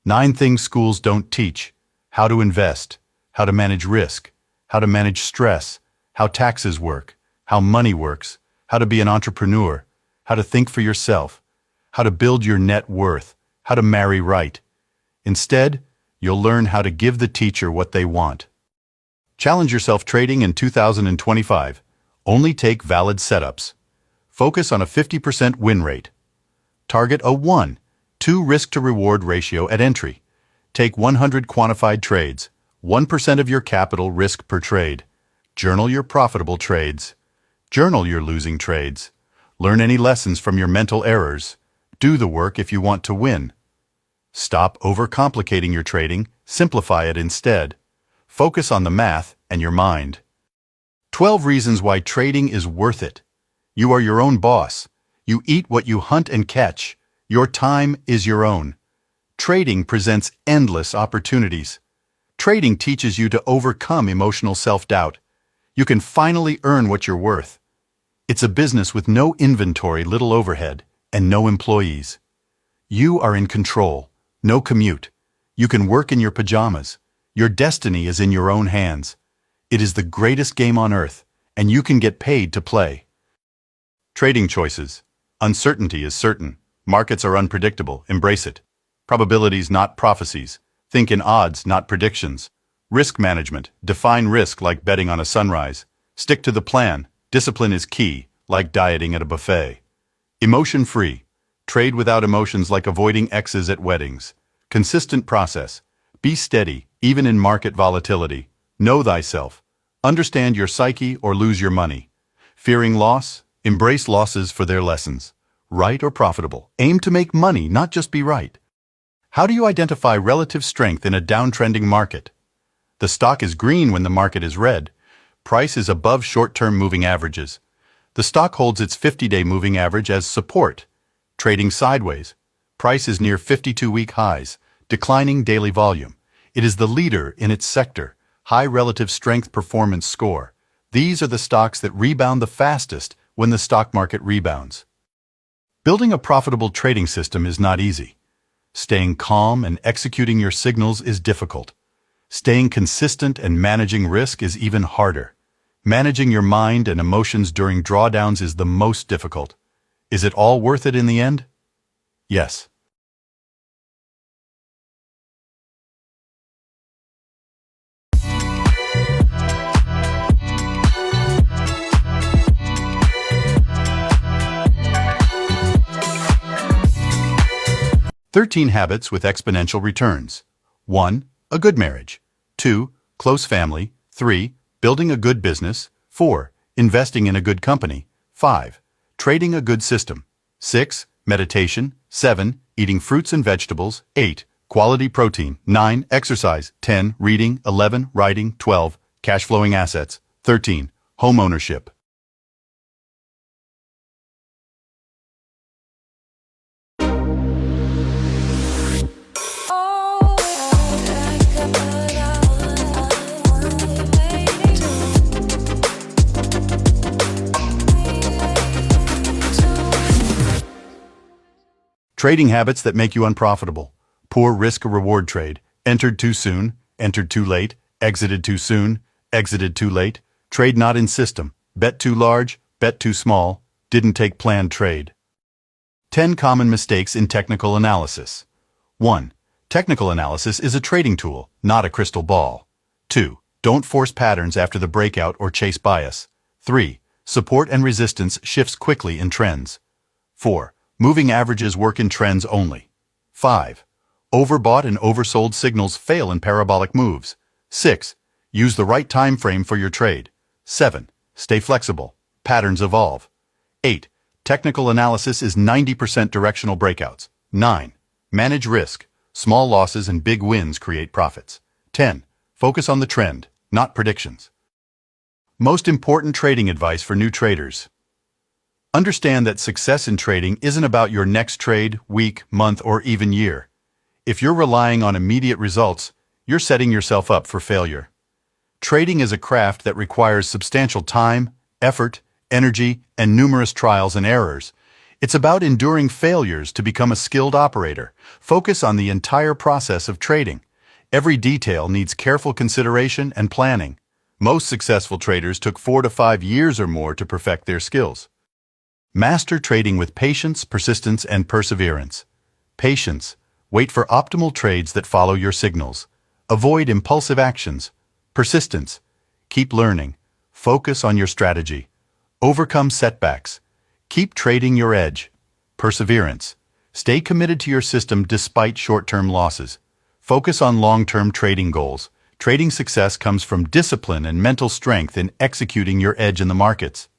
Nine things schools don't teach: how to invest, how to manage risk, how to manage stress, how taxes work, how money works, how to be an entrepreneur, how to think for yourself, how to build your net worth, how to marry right. Instead, you'll learn how to give the teacher what they want. Challenge yourself trading in 2025. Only take valid setups. Focus on a 50% win rate. Target a 1:2 risk-to-reward ratio at entry. Take 100 quantified trades, 1% of your capital risk per trade. Journal your profitable trades. Journal your losing trades. Learn any lessons from your mental errors. Do the work if you want to win. Stop overcomplicating your trading, simplify it instead. Focus on the math and your mind. 12 reasons why trading is worth it. You are your own boss. You eat what you hunt and catch. Your time is your own. Trading presents endless opportunities. Trading teaches you to overcome emotional self-doubt. You can finally earn what you're worth. It's a business with no inventory, little overhead, and no employees. You are in control. No commute. You can work in your pajamas. Your destiny is in your own hands. It is the greatest game on earth, and you can get paid to play. Trading choices. Uncertainty is certain. Markets are unpredictable. Embrace it. Probabilities, not prophecies. Think in odds, not predictions. Risk management. Define risk like betting on a sunrise. Stick to the plan. Discipline is key, like dieting at a buffet. Emotion-free. Trade without emotions like avoiding exes at weddings. Consistent process. Be steady, even in market volatility. Know thyself. Understand your psyche or lose your money. Fearing loss? Embrace losses for their lessons. Right or profitable? Aim to make money, not just be right. How do you identify relative strength in a downtrending market? The stock is green when the market is red. Price is above short-term moving averages. The stock holds its 50-day moving average as support. Trading sideways. Price is near 52-week highs. Declining daily volume. It is the leader in its sector. High relative strength performance score. These are the stocks that rebound the fastest when the stock market rebounds. Building a profitable trading system is not easy. Staying calm and executing your signals is difficult. Staying consistent and managing risk is even harder. Managing your mind and emotions during drawdowns is the most difficult. Is it all worth it in the end? Yes. "13 Habits with Exponential Returns." 1. A good marriage. 2. Close family. 3. Building a good business. 4. Investing in a good company. 5. Trading a good system. 6. Meditation. 7. Eating fruits and vegetables. 8. Quality protein. 9. Exercise. 10. Reading. 11. Writing. 12. Cash flowing assets. 13. Home ownership. Trading habits that make you unprofitable. Poor risk-reward trade. Entered too soon, entered too late, exited too soon, exited too late. Trade not in system. Bet too large, bet too small. Didn't take planned trade. 10 common mistakes in technical analysis. 1. Technical analysis is a trading tool, not a crystal ball. 2. Don't force patterns after the breakout or chase bias. 3. Support and resistance shifts quickly in trends. 4. Moving averages work in trends only. 5. Overbought and oversold signals fail in parabolic moves. 6. Use the right time frame for your trade. 7. Stay flexible. Patterns evolve. 8. Technical analysis is 90% directional breakouts. 9. Manage risk. Small losses and big wins create profits. 10. Focus on the trend, not predictions. Most important trading advice for new traders. Understand that success in trading isn't about your next trade, week, month, or even year. If you're relying on immediate results, you're setting yourself up for failure. Trading is a craft that requires substantial time, effort, energy, and numerous trials and errors. It's about enduring failures to become a skilled operator. Focus on the entire process of trading. Every detail needs careful consideration and planning. Most successful traders took 4 to 5 years or more to perfect their skills. Master trading with patience, persistence, and perseverance. Patience. Wait for optimal trades that follow your signals. Avoid impulsive actions. Persistence. Keep learning. Focus on your strategy. Overcome setbacks. Keep trading your edge. Perseverance. Stay committed to your system despite short-term losses. Focus on long-term trading goals. Trading success comes from discipline and mental strength in executing your edge in the markets.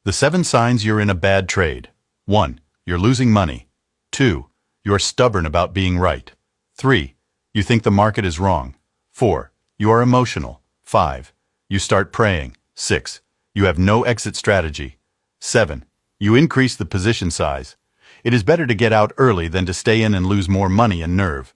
The 7 signs you're in a bad trade. 1. You're losing money. 2. You're stubborn about being right. 3. You think the market is wrong. 4. You are emotional. 5. You start praying. 6. You have no exit strategy. 7. You increase the position size. It is better to get out early than to stay in and lose more money and nerve.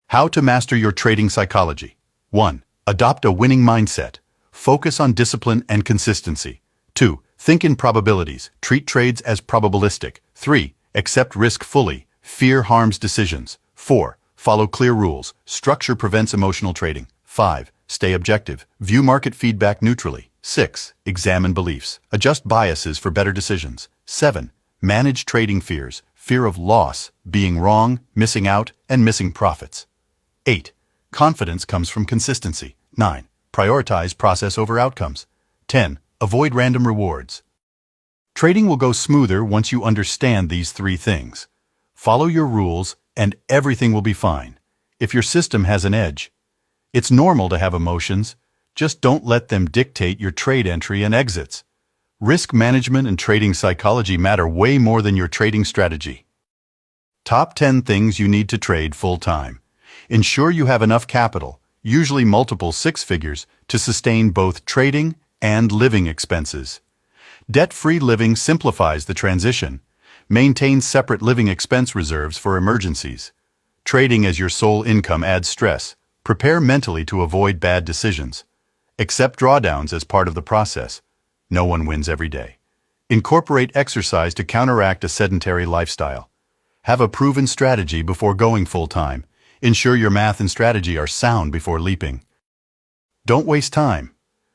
How to master your trading psychology. 1. Adopt a winning mindset. Focus on discipline and consistency. 2. Think in probabilities. Treat trades as probabilistic. 3. Accept risk fully. Fear harms decisions. 4. Follow clear rules. Structure prevents emotional trading. 5. Stay objective. View market feedback neutrally. 6. Examine beliefs. Adjust biases for better decisions. 7. Manage trading fears. Fear of loss, being wrong, missing out, and missing profits. 8. Confidence comes from consistency. 9. Prioritize process over outcomes. 10. Avoid random rewards. Trading will go smoother once you understand these 3 things. Follow your rules and everything will be fine. If your system has an edge, it's normal to have emotions. Just don't let them dictate your trade entry and exits. Risk management and trading psychology matter way more than your trading strategy. Top 10 things you need to trade full-time. Ensure you have enough capital, usually multiple 6 figures, to sustain both trading and living expenses. Debt-free living simplifies the transition. Maintain separate living expense reserves for emergencies. Trading as your sole income adds stress. Prepare mentally to avoid bad decisions. Accept drawdowns as part of the process. No one wins every day. Incorporate exercise to counteract a sedentary lifestyle. Have a proven strategy before going full-time. Ensure your math and strategy are sound before leaping. Don't waste time.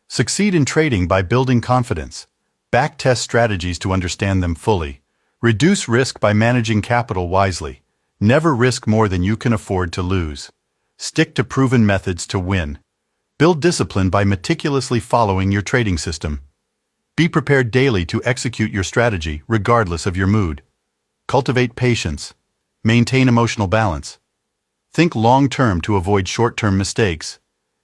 Succeed in trading by building confidence. Backtest strategies to understand them fully. Reduce risk by managing capital wisely. Never risk more than you can afford to lose. Stick to proven methods to win. Build discipline by meticulously following your trading system. Be prepared daily to execute your strategy regardless of your mood. Cultivate patience. Maintain emotional balance. Think long-term to avoid short-term mistakes.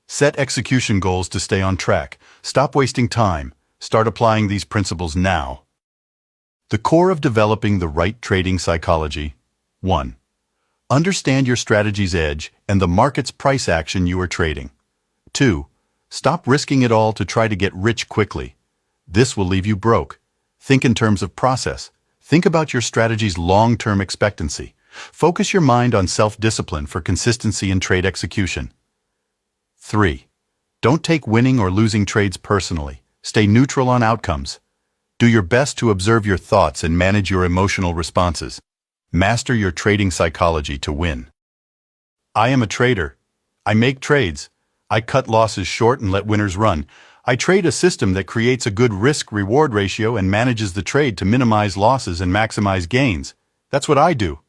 Set execution goals to stay on track. Stop wasting time. Start applying these principles now. The core of developing the right trading psychology. 1. Understand your strategy's edge and the market's price action you are trading. 2. Stop risking it all to try to get rich quickly. This will leave you broke. Think in terms of process. Think about your strategy's long-term expectancy. Focus your mind on self-discipline for consistency in trade execution. 3. Don't take winning or losing trades personally. Stay neutral on outcomes. Do your best to observe your thoughts and manage your emotional responses. Master your trading psychology to win. I am a trader. I make trades. I cut losses short and let winners run. I trade a system that creates a good risk-reward ratio and manages the trade to minimize losses and maximize gains. That's what I do.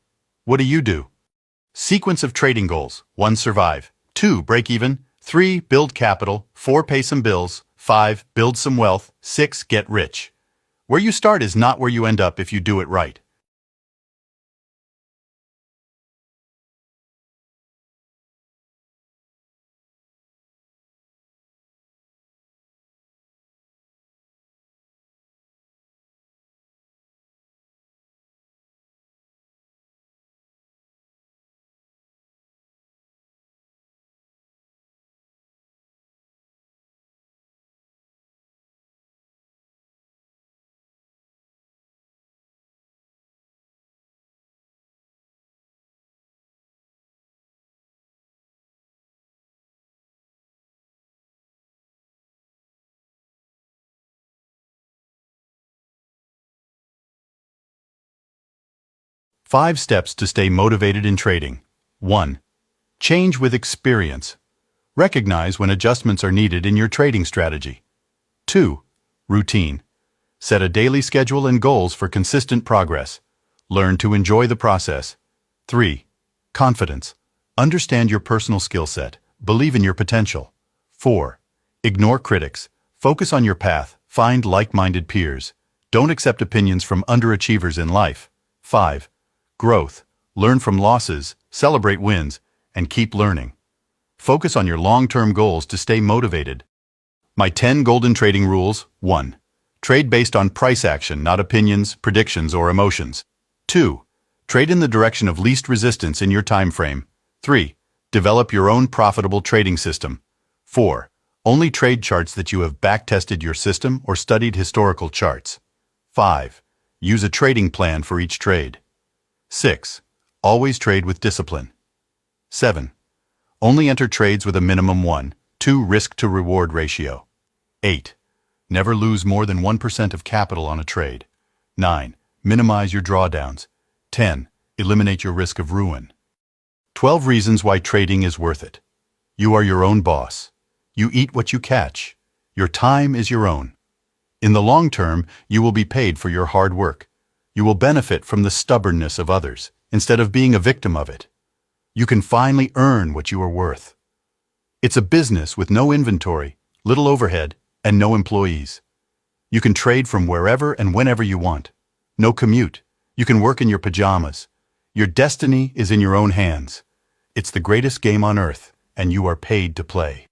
What do you do? Sequence of trading goals. 1. Survive. 2. Break even. 3. Build capital. 4. Pay some bills. 5. Build some wealth. 6. Get rich. Where you start is not where you end up if you do it right. Five steps to stay motivated in trading. 1. Change with experience. Recognize when adjustments are needed in your trading strategy. 2. Routine. Set a daily schedule and goals for consistent progress. Learn to enjoy the process. 3. Confidence. Understand your personal skill set. Believe in your potential. 4. Ignore critics. Focus on your path. Find like-minded peers. Don't accept opinions from underachievers in life. 5. Growth. Learn from losses, celebrate wins, and keep learning. Focus on your long-term goals to stay motivated. My 10 golden trading rules. 1. Trade based on price action, not opinions, predictions, or emotions. 2. Trade in the direction of least resistance in your time frame. 3. Develop your own profitable trading system. 4. Only trade charts that you have back-tested your system or studied historical charts. 5. Use a trading plan for each trade. 6. Always trade with discipline. 7. Only enter trades with a minimum 1-2 risk-to-reward ratio. 8. Never lose more than 1% of capital on a trade. 9. Minimize your drawdowns. 10. Eliminate your risk of ruin. 12 reasons why trading is worth it. You are your own boss. You eat what you catch. Your time is your own. In the long term, you will be paid for your hard work. You will benefit from the stubbornness of others, instead of being a victim of it. You can finally earn what you are worth. It's a business with no inventory, little overhead, and no employees. You can trade from wherever and whenever you want. No commute. You can work in your pajamas. Your destiny is in your own hands. It's the greatest game on earth, and you are paid to play.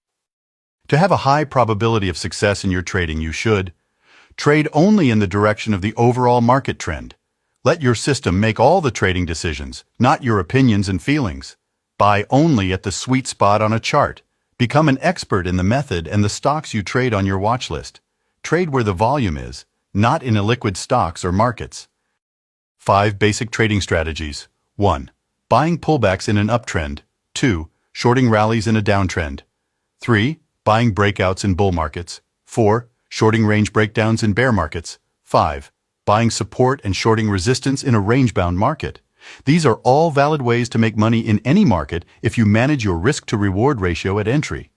To have a high probability of success in your trading, you should trade only in the direction of the overall market trend. Let your system make all the trading decisions, not your opinions and feelings. Buy only at the sweet spot on a chart. Become an expert in the method and the stocks you trade on your watch list. Trade where the volume is, not in illiquid stocks or markets. 5 basic trading strategies. 1. Buying pullbacks in an uptrend. 2. Shorting rallies in a downtrend. 3. Buying breakouts in bull markets. 4. Shorting range breakdowns in bear markets. 5. Buying support and shorting resistance in a range-bound market. These are all valid ways to make money in any market if you manage your risk-to-reward ratio at entry.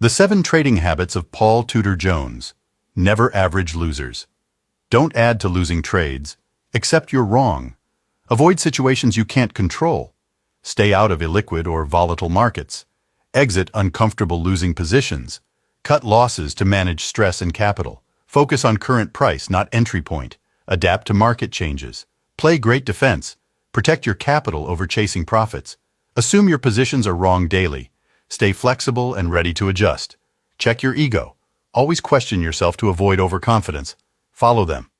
The 7 Trading Habits of Paul Tudor Jones. Never average losers. Don't add to losing trades. Accept you're wrong. Avoid situations you can't control. Stay out of illiquid or volatile markets. Exit uncomfortable losing positions. Cut losses to manage stress and capital. Focus on current price, not entry point. Adapt to market changes. Play great defense. Protect your capital over chasing profits. Assume your positions are wrong daily. Stay flexible and ready to adjust. Check your ego. Always question yourself to avoid overconfidence. Follow them.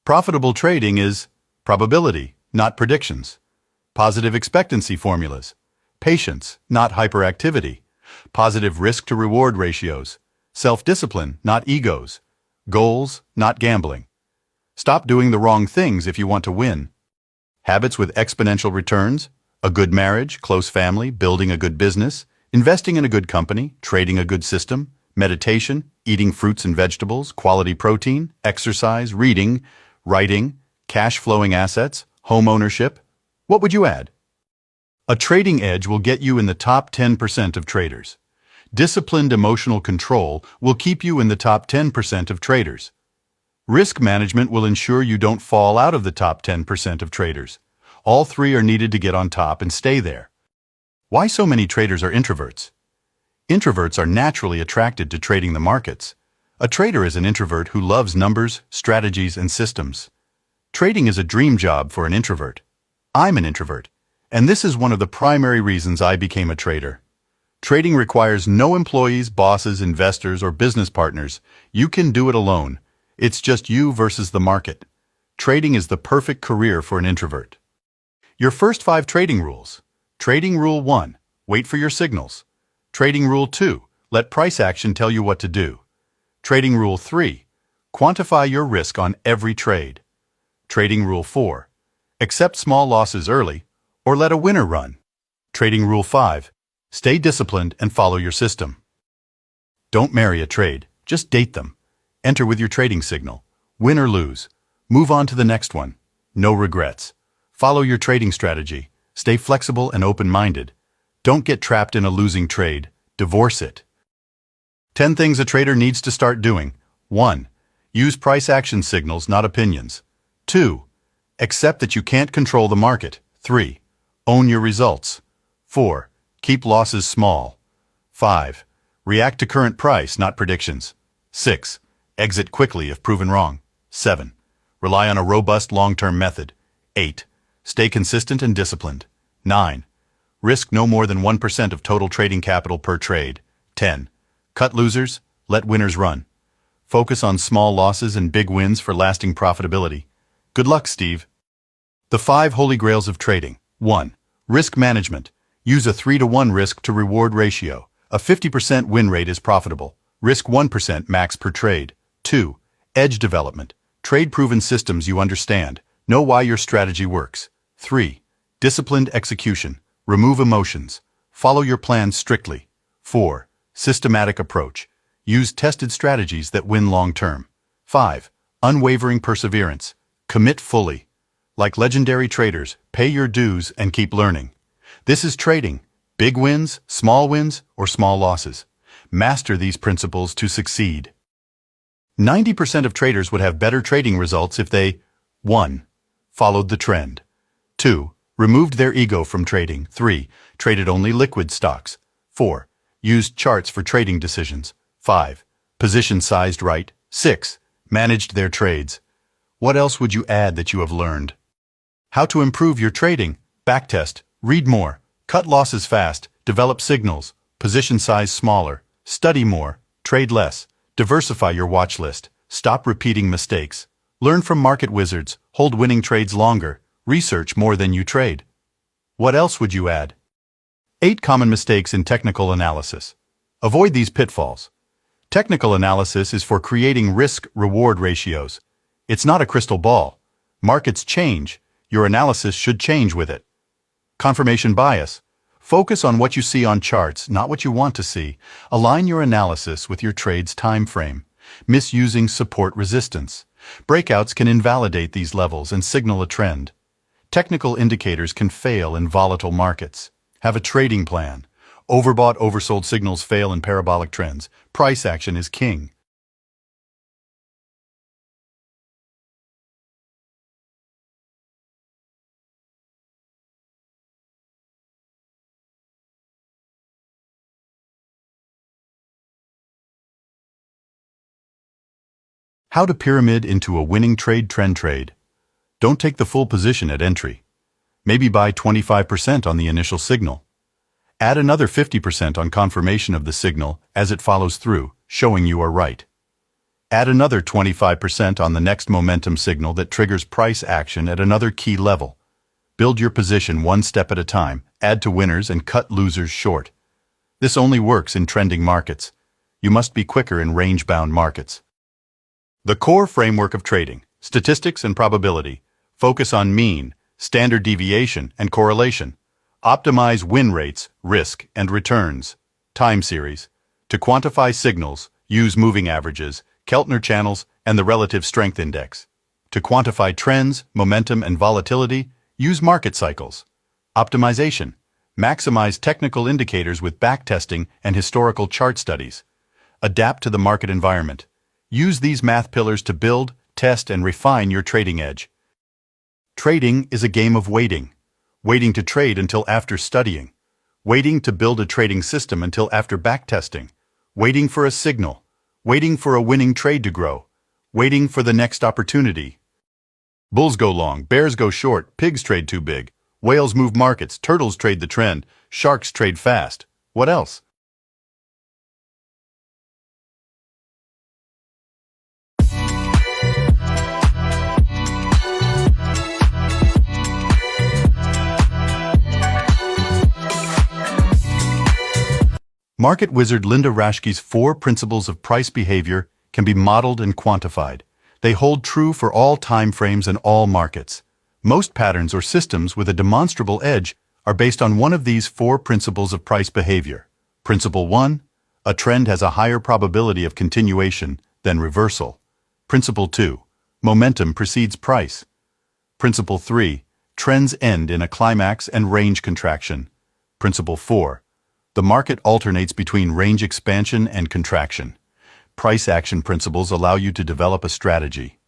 Profitable trading is probability, not predictions. Positive expectancy formulas. Patience, not hyperactivity. Positive risk-to-reward ratios. Self-discipline, not egos. Goals, not gambling. Stop doing the wrong things if you want to win. Habits with exponential returns. A good marriage, close family, building a good business, investing in a good company, trading a good system, meditation, eating fruits and vegetables, quality protein, exercise, reading, writing, cash-flowing assets, home ownership. What would you add? A trading edge will get you in the top 10% of traders. Disciplined emotional control will keep you in the top 10% of traders. Risk management will ensure you don't fall out of the top 10% of traders. All three are needed to get on top and stay there. Why so many traders are introverts? Introverts are naturally attracted to trading the markets. A trader is an introvert who loves numbers, strategies, and systems. Trading is a dream job for an introvert. I'm an introvert, and this is one of the primary reasons I became a trader. Trading requires no employees, bosses, investors, or business partners. You can do it alone. It's just you versus the market. Trading is the perfect career for an introvert. Your first 5 trading rules. Trading Rule 1. Wait for your signals. Trading Rule 2. Let price action tell you what to do. Trading Rule 3. Quantify your risk on every trade. Trading Rule 4. Accept small losses early, or let a winner run. Trading Rule 5. Stay disciplined and follow your system. Don't marry a trade, just date them. Enter with your trading signal. Win or lose. Move on to the next one. No regrets. Follow your trading strategy. Stay flexible and open-minded. Don't get trapped in a losing trade. Divorce it. 10 things a trader needs to start doing. 1. Use price action signals, not opinions. 2. Accept that you can't control the market. 3. Own your results. 4. Keep losses small. 5. React to current price, not predictions. 6. Exit quickly if proven wrong. 7. Rely on a robust long-term method. 8. Stay consistent and disciplined. 9. Risk no more than 1% of total trading capital per trade. 10. Cut losers, let winners run. Focus on small losses and big wins for lasting profitability. Good luck, Steve. The 5 holy grails of trading. 1. Risk management. Use a 3-to-1 risk-to-reward ratio. A 50% win rate is profitable. Risk 1% max per trade. 2. Edge development. Trade proven systems you understand. Know why your strategy works. 3. Disciplined execution. Remove emotions. Follow your plan strictly. 4. Systematic approach. Use tested strategies that win long-term. 5. Unwavering perseverance. Commit fully. Like legendary traders, pay your dues and keep learning. This is trading. Big wins, or small losses. Master these principles to succeed. 90% of traders would have better trading results if they 1. Followed the trend. 2. Removed their ego from trading. 3. Traded only liquid stocks. 4. Used charts for trading decisions. 5. Position sized right. 6. Managed their trades. What else would you add that you have learned? How to improve your trading. Backtest. Read more. Cut losses fast. Develop signals. Position size smaller. Study more. Trade less. Diversify your watch list. Stop repeating mistakes. Learn from market wizards. Hold winning trades longer. Research more than you trade. What else would you add? 8 common mistakes in technical analysis. Avoid these pitfalls. Technical analysis is for creating risk-reward ratios. It's not a crystal ball. Markets change. Your analysis should change with it. Confirmation bias. Focus on what you see on charts, not what you want to see. Align your analysis with your trade's time frame. Misusing support resistance. Breakouts can invalidate these levels and signal a trend. Technical indicators can fail in volatile markets. Have a trading plan. Overbought, oversold signals fail in parabolic trends. Price action is king. How to pyramid into a winning trend trade. Don't take the full position at entry. Maybe buy 25% on the initial signal. Add another 50% on confirmation of the signal as it follows through, showing you are right. Add another 25% on the next momentum signal that triggers price action at another key level. Build your position one step at a time, add to winners and cut losers short. This only works in trending markets. You must be quicker in range-bound markets. The core framework of trading, statistics and probability, focus on mean, standard deviation, and correlation. Optimize win rates, risk, and returns. Time series. To quantify signals, use moving averages, Keltner channels, and the relative strength index. To quantify trends, momentum, and volatility, use market cycles. Optimization. Maximize technical indicators with backtesting and historical chart studies. Adapt to the market environment. Use these math pillars to build, test, and refine your trading edge. Trading is a game of waiting. Waiting to trade until after studying. Waiting to build a trading system until after backtesting. Waiting for a signal. Waiting for a winning trade to grow. Waiting for the next opportunity. Bulls go long, bears go short, pigs trade too big. Whales move markets, turtles trade the trend, sharks trade fast. What else? Market wizard Linda Raschke's 4 principles of price behavior can be modeled and quantified. They hold true for all time frames and all markets. Most patterns or systems with a demonstrable edge are based on one of these 4 principles of price behavior. Principle 1, a trend has a higher probability of continuation than reversal. Principle 2, momentum precedes price. Principle 3, trends end in a climax and range contraction. Principle 4, the market alternates between range expansion and contraction. Price action principles allow you to develop a strategy.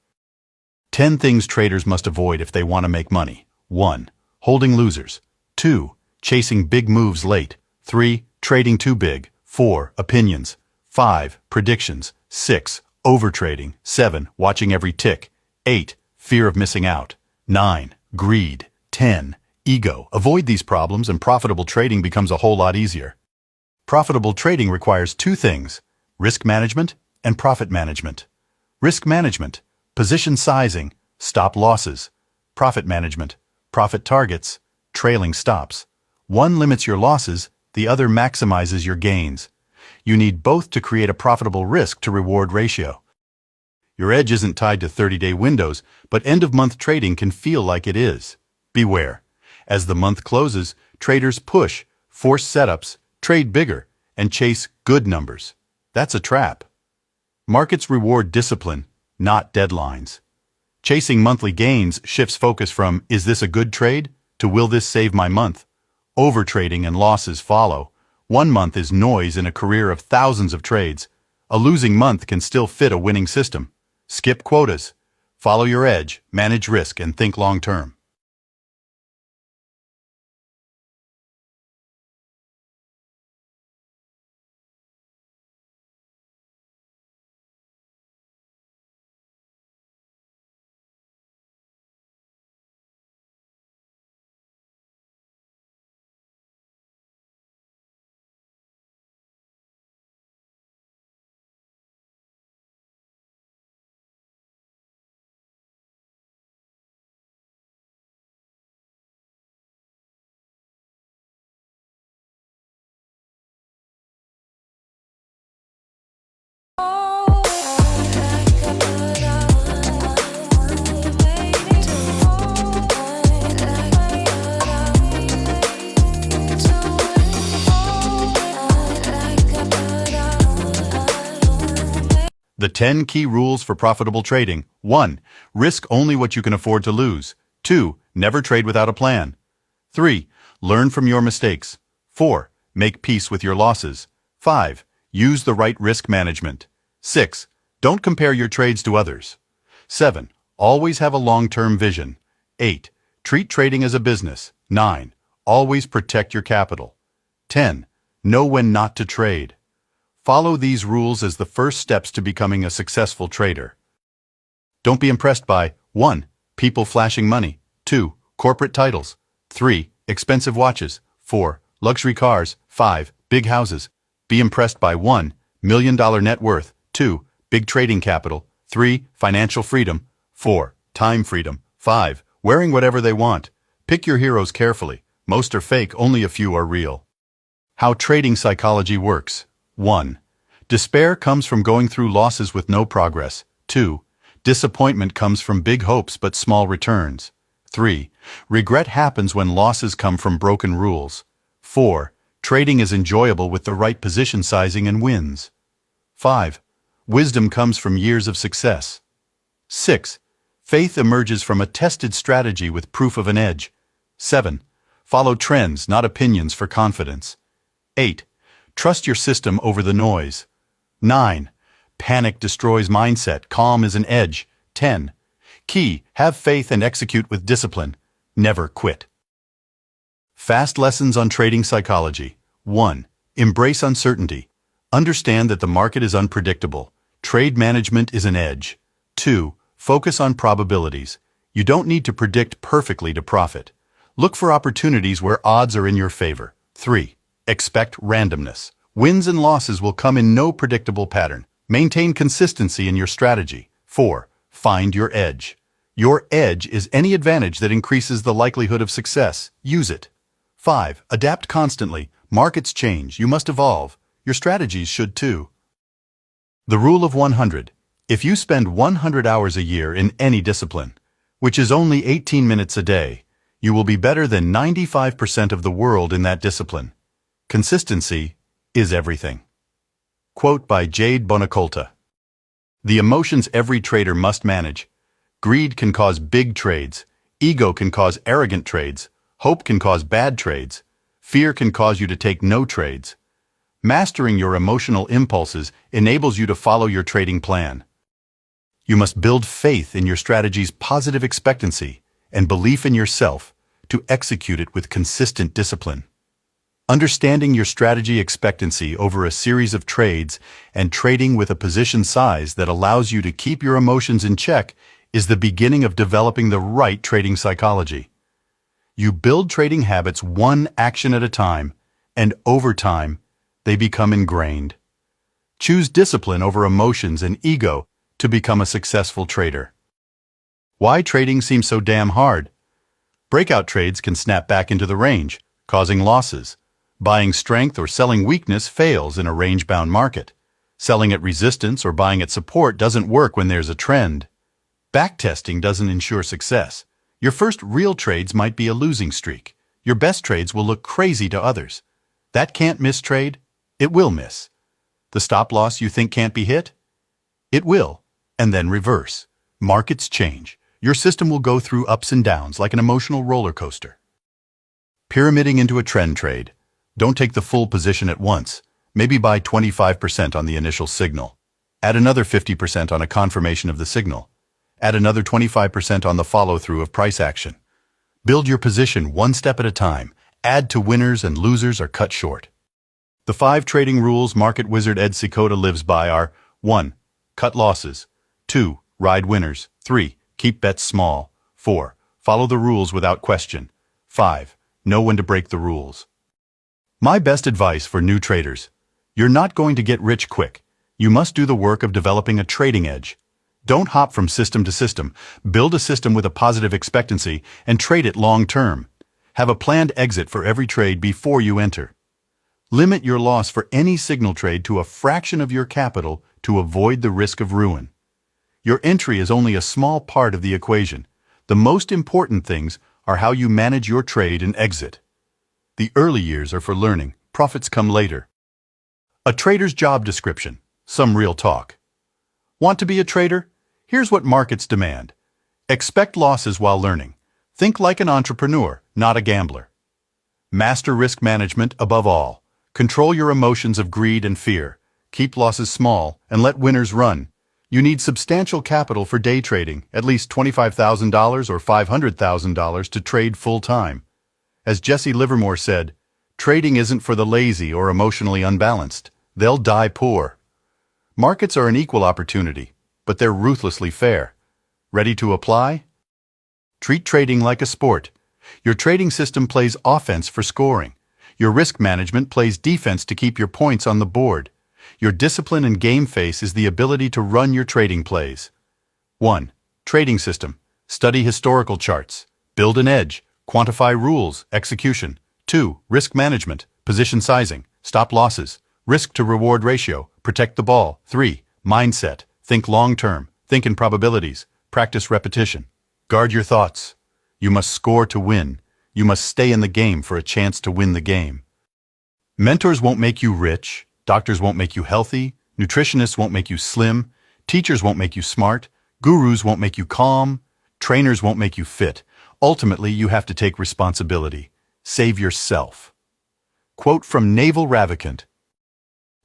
10 things traders must avoid if they want to make money. 1. Holding losers. 2. Chasing big moves late. 3. Trading too big. 4. Opinions. 5. Predictions. 6. Overtrading. 7. Watching every tick. 8. Fear of missing out. 9. Greed. 10. Ego. Avoid these problems and profitable trading becomes a whole lot easier. Profitable trading requires 2 things: risk management and profit management. Risk management, position sizing, stop losses. Profit management, profit targets, trailing stops. One limits your losses, the other maximizes your gains. You need both to create a profitable risk to reward ratio. Your edge isn't tied to 30-day windows, but end-of-month trading can feel like it is. Beware. As the month closes, traders push, force setups, trade bigger, and chase good numbers. That's a trap. Markets reward discipline, not deadlines. Chasing monthly gains shifts focus from, is this a good trade, to will this save my month? Overtrading and losses follow. One month is noise in a career of thousands of trades. A losing month can still fit a winning system. Skip quotas. Follow your edge, manage risk, and think long-term. The 10 key rules for profitable trading. 1. Risk only what you can afford to lose. 2. Never trade without a plan. 3. Learn from your mistakes. 4. Make peace with your losses. 5. Use the right risk management. 6. Don't compare your trades to others. 7. Always have a long-term vision. 8. Treat trading as a business. 9. Always protect your capital. 10. Know when not to trade. Follow these rules as the first steps to becoming a successful trader. Don't be impressed by 1. People flashing money. 2. Corporate titles. 3. Expensive watches. 4. Luxury cars. 5. Big houses. Be impressed by 1. $1 million net worth. 2. Big trading capital. 3. Financial freedom. 4. Time freedom. 5. Wearing whatever they want. Pick your heroes carefully. Most are fake, only a few are real. How trading psychology works. 1. Despair comes from going through losses with no progress. 2. Disappointment comes from big hopes but small returns. 3. Regret happens when losses come from broken rules. 4. Trading is enjoyable with the right position sizing and wins. 5. Wisdom comes from years of success. 6. Faith emerges from a tested strategy with proof of an edge. 7. Follow trends, not opinions, for confidence. 8. Trust your system over the noise. 9. Panic destroys mindset, calm is an edge. 10. Key, have faith and execute with discipline. Never quit. Fast lessons on trading psychology. 1. Embrace uncertainty. Understand that the market is unpredictable. Trade management is an edge. 2. Focus on probabilities. You don't need to predict perfectly to profit. Look for opportunities where odds are in your favor. 3. Expect randomness. Wins and losses will come in no predictable pattern. Maintain consistency in your strategy. 4. Find your edge. Your edge is any advantage that increases the likelihood of success. Use it. 5. Adapt constantly. Markets change. You must evolve. Your strategies should too. The rule of 100. If you spend 100 hours a year in any discipline, which is only 18 minutes a day, you will be better than 95% of the world in that discipline. Consistency is everything. Quote by Jade Bonacolta. The emotions every trader must manage. Greed can cause big trades. Ego can cause arrogant trades. Hope can cause bad trades. Fear can cause you to take no trades. Mastering your emotional impulses enables you to follow your trading plan. You must build faith in your strategy's positive expectancy and belief in yourself to execute it with consistent discipline. Understanding your strategy expectancy over a series of trades and trading with a position size that allows you to keep your emotions in check is the beginning of developing the right trading psychology. You build trading habits one action at a time, and over time, they become ingrained. Choose discipline over emotions and ego to become a successful trader. Why trading seems so damn hard? Breakout trades can snap back into the range, causing losses. Buying strength or selling weakness fails in a range-bound market. Selling at resistance or buying at support doesn't work when there's a trend. Backtesting doesn't ensure success. Your first real trades might be a losing streak. Your best trades will look crazy to others. That can't miss trade? It will miss. The stop loss you think can't be hit? It will, and then reverse. Markets change. Your system will go through ups and downs like an emotional roller coaster. Pyramiding into a trend trade. Don't take the full position at once. Maybe buy 25% on the initial signal. Add another 50% on a confirmation of the signal. Add another 25% on the follow-through of price action. Build your position one step at a time. Add to winners and losers are cut short. The 5 trading rules market wizard Ed Sikota lives by are 1. Cut losses. 2. Ride winners. 3. Keep bets small. 4. Follow the rules without question. 5. Know when to break the rules. My best advice for new traders. You're not going to get rich quick. You must do the work of developing a trading edge. Don't hop from system to system. Build a system with a positive expectancy and trade it long term. Have a planned exit for every trade before you enter. Limit your loss for any signal trade to a fraction of your capital to avoid the risk of ruin. Your entry is only a small part of the equation. The most important things are how you manage your trade and exit. The early years are for learning. Profits come later. A trader's job description. Some real talk. Want to be a trader? Here's what markets demand. Expect losses while learning. Think like an entrepreneur, not a gambler. Master risk management above all. Control your emotions of greed and fear. Keep losses small and let winners run. You need substantial capital for day trading, at least $25,000 or $500,000 to trade full-time. As Jesse Livermore said, trading isn't for the lazy or emotionally unbalanced. They'll die poor. Markets are an equal opportunity, but they're ruthlessly fair. Ready to apply? Treat trading like a sport. Your trading system plays offense for scoring. Your risk management plays defense to keep your points on the board. Your discipline and game face is the ability to run your trading plays. 1. Trading system. Study historical charts. Build an edge. Quantify rules. Execution. 2. Risk management. Position sizing. Stop losses. Risk to reward ratio. Protect the ball. 3. Mindset. Think long-term. Think in probabilities. Practice repetition. Guard your thoughts. You must score to win. You must stay in the game for a chance to win the game. Mentors won't make you rich. Doctors won't make you healthy. Nutritionists won't make you slim. Teachers won't make you smart. Gurus won't make you calm. Trainers won't make you fit. Ultimately, you have to take responsibility. Save yourself. Quote from Naval Ravikant.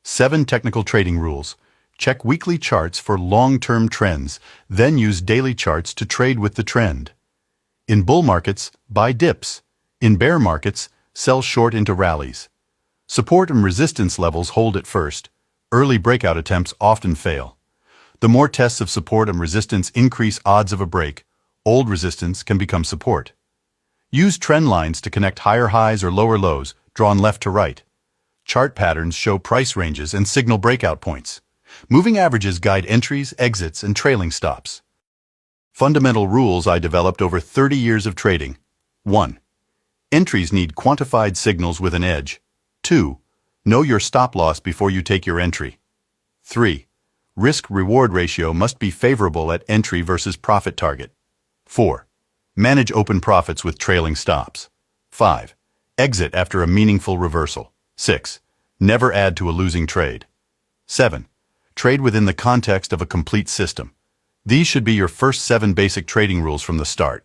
7 technical trading rules. Check weekly charts for long-term trends, then use daily charts to trade with the trend. In bull markets, buy dips. In bear markets, sell short into rallies. Support and resistance levels hold at first. Early breakout attempts often fail. The more tests of support and resistance increase odds of a break, old resistance can become support. Use trend lines to connect higher highs or lower lows, drawn left to right. Chart patterns show price ranges and signal breakout points. Moving averages guide entries, exits, and trailing stops. Fundamental rules I developed over 30 years of trading. 1. Entries need quantified signals with an edge. 2. Know your stop loss before you take your entry. 3. Risk-reward ratio must be favorable at entry versus profit target. 4. Manage open profits with trailing stops. 5. Exit after a meaningful reversal. 6. Never add to a losing trade. 7. Trade within the context of a complete system. These should be your first 7 basic trading rules from the start.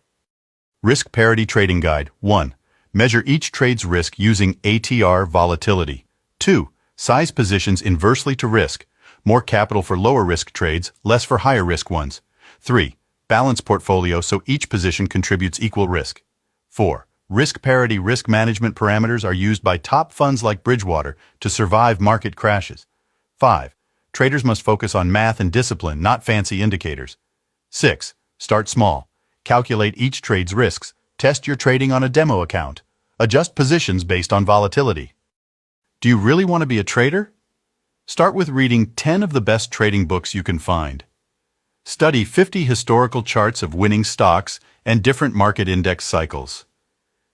Risk Parity Trading Guide. 1. Measure each trade's risk using ATR volatility. 2. Size positions inversely to risk. More capital for lower risk trades, less for higher risk ones. 3. Balance portfolio so each position contributes equal risk. 4. Risk parity risk management parameters are used by top funds like Bridgewater to survive market crashes. 5. Traders must focus on math and discipline, not fancy indicators. 6. Start small. Calculate each trade's risks. Test your trading on a demo account. Adjust positions based on volatility. Do you really want to be a trader? Start with reading 10 of the best trading books you can find. Study 50 historical charts of winning stocks and different market index cycles.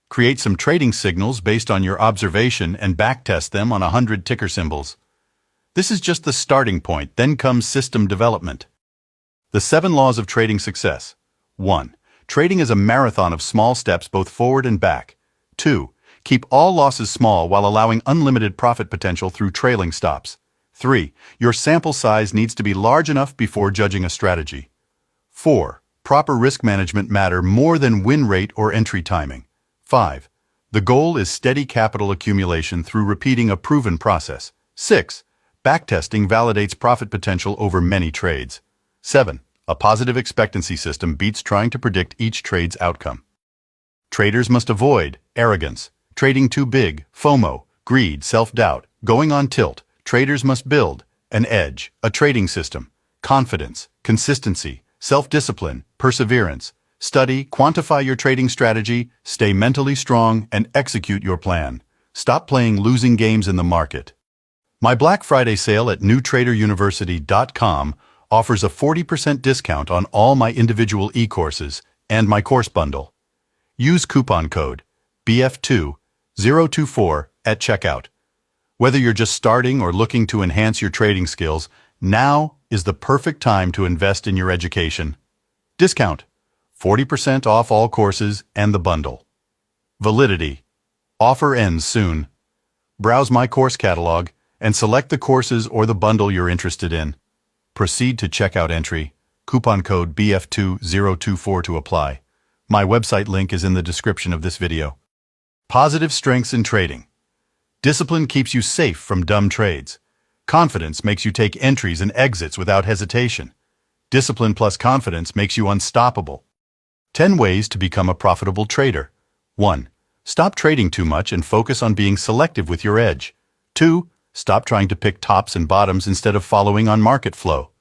Create some trading signals based on your observation and backtest them on 100 ticker symbols. This is just the starting point, then comes system development. The 7 laws of trading success. 1. Trading is a marathon of small steps both forward and back. 2. Keep all losses small while allowing unlimited profit potential through trailing stops. 3. Your sample size needs to be large enough before judging a strategy. 4. Proper risk management matter more than win rate or entry timing. 5. The goal is steady capital accumulation through repeating a proven process. 6. Backtesting validates profit potential over many trades. 7. A positive expectancy system beats trying to predict each trade's outcome. Traders must avoid arrogance, trading too big, FOMO, greed, self-doubt, going on tilt. Traders must build an edge, a trading system, confidence, consistency, self-discipline, perseverance. Study, quantify your trading strategy, stay mentally strong, and execute your plan. Stop playing losing games in the market. My Black Friday sale at newtraderuniversity.com offers a 40% discount on all my individual e-courses and my course bundle. Use coupon code BF2024 at checkout. Whether you're just starting or looking to enhance your trading skills, now is the perfect time to invest in your education. Discount: 40% off all courses and the bundle. Validity: offer ends soon. Browse my course catalog and select the courses or the bundle you're interested in. Proceed to checkout entry. Coupon code BF2024 to apply. My website link is in the description of this video. Positive strengths in trading. Discipline keeps you safe from dumb trades. Confidence makes you take entries and exits without hesitation. Discipline plus confidence makes you unstoppable. 10 ways to become a profitable trader. 1. Stop trading too much and focus on being selective with your edge. 2. Stop trying to pick tops and bottoms instead of following on market flow.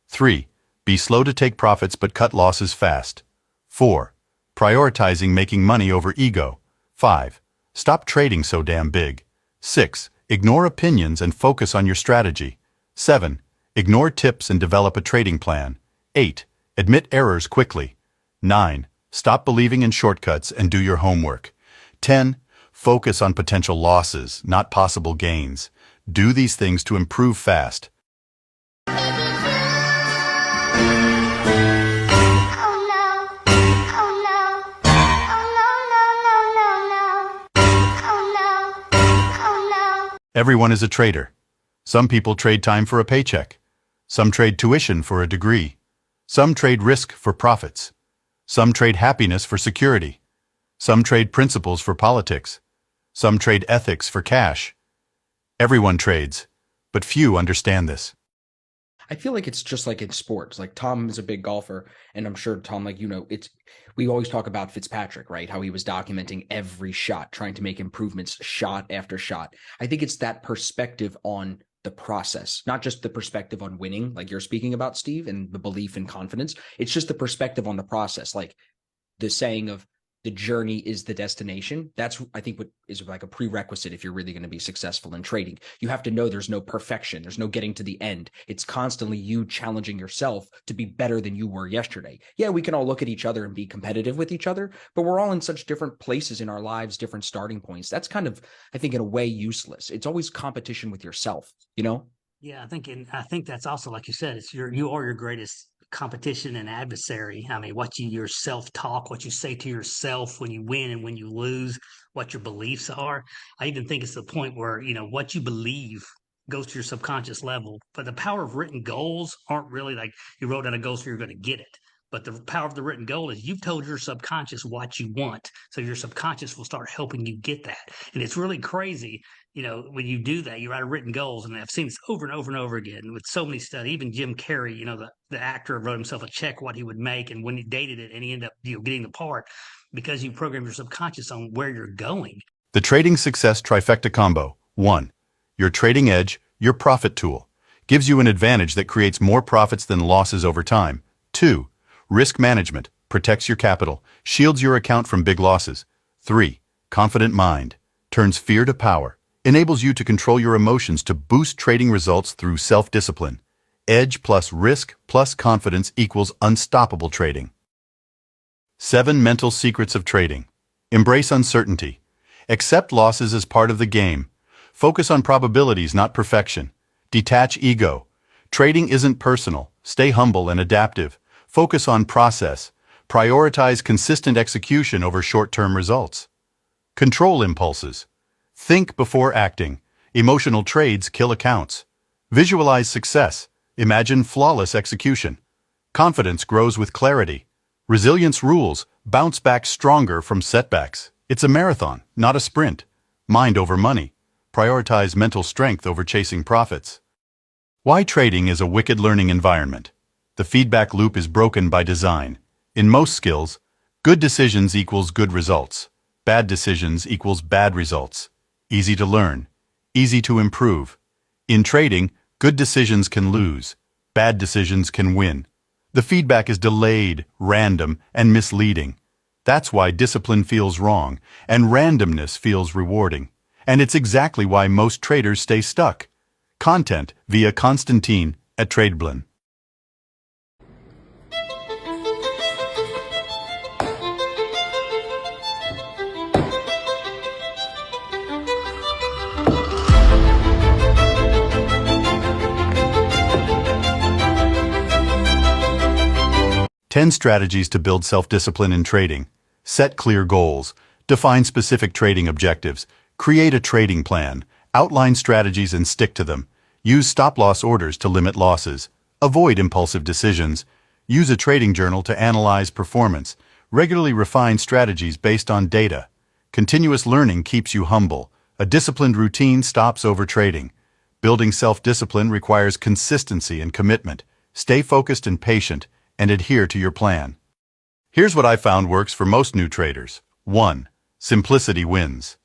3. Be slow to take profits but cut losses fast. 4. Prioritizing making money over ego. 5. Stop trading so damn big. 6. Ignore opinions and focus on your strategy. 7. Ignore tips and develop a trading plan. 8. Admit errors quickly. 9. Stop believing in shortcuts and do your homework. 10. Focus on potential losses, not possible gains. Do these things to improve fast. Everyone is a trader. Some people trade time for a paycheck. Some trade tuition for a degree. Some trade risk for profits. Some trade happiness for security. Some trade principles for politics. Some trade ethics for cash. Everyone trades, but few understand this. I feel like it's just like in sports. Like Tom is a big golfer, and I'm sure Tom, like, we always talk about Fitzpatrick, right? How he was documenting every shot, trying to make improvements shot after shot. I think it's that perspective on the process, not just the perspective on winning, like you're speaking about, Steve, and the belief and confidence. It's just the perspective on the process, like the saying of the journey is the destination. That's, I think, what is like a prerequisite if you're really going to be successful in trading. You have to know there's no perfection. There's no getting to the end. It's constantly you challenging yourself to be better than you were yesterday. Yeah, we can all look at each other and be competitive with each other, but we're all in such different places in our lives, different starting points. That's kind of, I think, in a way, useless. It's always competition with yourself, you know? Yeah, I think that's also, like you said, you are your greatest competition and adversary. I mean, your self-talk, what you say to yourself when you win and when you lose, what your beliefs are. I even think it's the point where, what you believe goes to your subconscious level. But the power of written goals aren't really like you wrote down a goal so you're going to get it. But the power of the written goal is you've told your subconscious what you want. So your subconscious will start helping you get that. And it's really crazy, when you do that, you write written goals. And I've seen this over and over and over again with so many studies. Even Jim Carrey, the actor, wrote himself a check what he would make. And when he dated it, and he ended up getting the part because you program your subconscious on where you're going. The trading success trifecta combo. 1. Your trading edge, your profit tool, gives you an advantage that creates more profits than losses over time. 2. Risk management protects your capital, shields your account from big losses. 3. Confident mind turns fear to power, enables you to control your emotions to boost trading results through self-discipline. Edge plus risk plus confidence equals unstoppable trading. 7 mental secrets of trading. Embrace uncertainty. Accept losses as part of the game. Focus on probabilities, not perfection. Detach ego. Trading isn't personal. Stay humble and adaptive. Focus on process. Prioritize consistent execution over short-term results. Control impulses. Think before acting. Emotional trades kill accounts. Visualize success. Imagine flawless execution. Confidence grows with clarity. Resilience rules. Bounce back stronger from setbacks. It's a marathon, not a sprint. Mind over money. Prioritize mental strength over chasing profits. Why trading is a wicked learning environment. The feedback loop is broken by design. In most skills, good decisions equals good results. Bad decisions equals bad results. Easy to learn. Easy to improve. In trading, good decisions can lose. Bad decisions can win. The feedback is delayed, random, and misleading. That's why discipline feels wrong, and randomness feels rewarding. And it's exactly why most traders stay stuck. Content via Constantine at Tradeblin. Ten strategies to build self-discipline in trading. Set clear goals. Define specific trading objectives. Create a trading plan. Outline strategies and stick to them. Use stop-loss orders to limit losses. Avoid impulsive decisions. Use a trading journal to analyze performance. Regularly refine strategies based on data. Continuous learning keeps you humble. A disciplined routine stops overtrading. Building self-discipline requires consistency and commitment. Stay focused and patient, and adhere to your plan. Here's what I found works for most new traders. 1. Simplicity wins.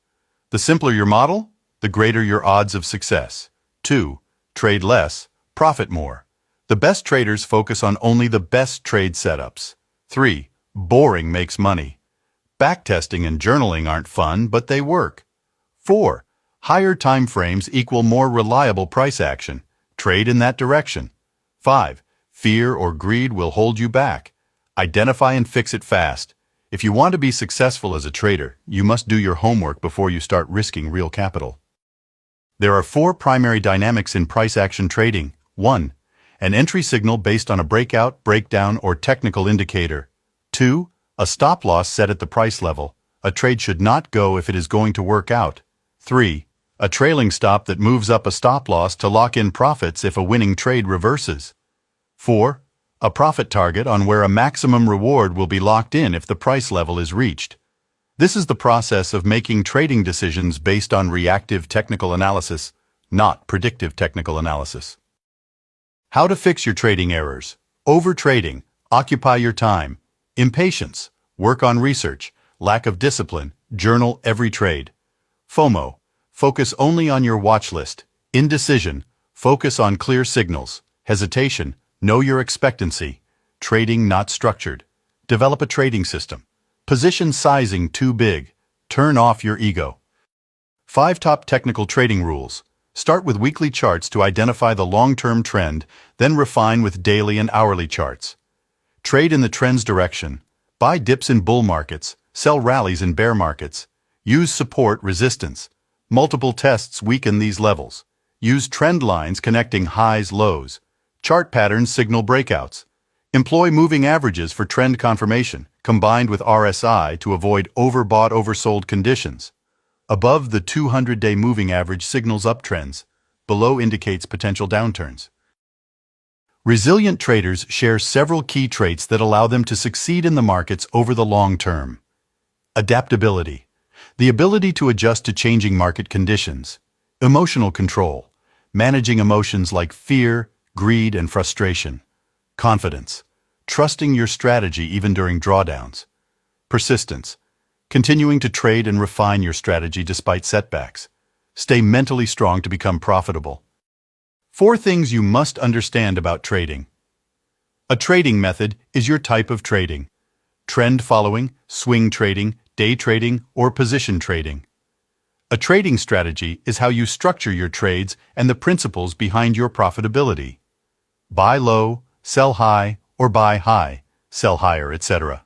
The simpler your model, the greater your odds of success. 2. Trade less, profit more. The best traders focus on only the best trade setups. 3. Boring makes money. Backtesting and journaling aren't fun, but they work. 4. Higher time frames equal more reliable price action. Trade in that direction. 5. Fear or greed will hold you back. Identify and fix it fast. If you want to be successful as a trader, you must do your homework before you start risking real capital. There are 4 primary dynamics in price action trading. 1. An entry signal based on a breakout, breakdown, or technical indicator. 2. A stop loss set at the price level. A trade should not go if it is going to work out. 3. A trailing stop that moves up a stop loss to lock in profits if a winning trade reverses. 4. A profit target on where a maximum reward will be locked in if the price level is reached. This is the process of making trading decisions based on reactive technical analysis, not predictive technical analysis. How to fix your trading errors. Overtrading, occupy your time. Impatience, work on research. Lack of discipline, journal every trade. FOMO, focus only on your watch list. Indecision, focus on clear signals. Hesitation, know your expectancy. Trading not structured. Develop a trading system. Position sizing too big. Turn off your ego. 5 top technical trading rules. Start with weekly charts to identify the long-term trend, then refine with daily and hourly charts. Trade in the trend's direction. Buy dips in bull markets, sell rallies in bear markets. Use support resistance. Multiple tests weaken these levels. Use trend lines connecting highs, lows. Chart patterns signal breakouts. Employ moving averages for trend confirmation, combined with RSI to avoid overbought, oversold conditions. Above the 200-day moving average signals uptrends. Below indicates potential downturns. Resilient traders share several key traits that allow them to succeed in the markets over the long term. Adaptability, the ability to adjust to changing market conditions. Emotional control, managing emotions like fear, greed, and frustration. Confidence, trusting your strategy even during drawdowns. Persistence, continuing to trade and refine your strategy despite setbacks. Stay mentally strong to become profitable. 4 things you must understand about trading. A trading method is your type of trading. Trend following, swing trading, day trading, or position trading. A trading strategy is how you structure your trades and the principles behind your profitability. Buy low, sell high, or buy high, sell higher, etc.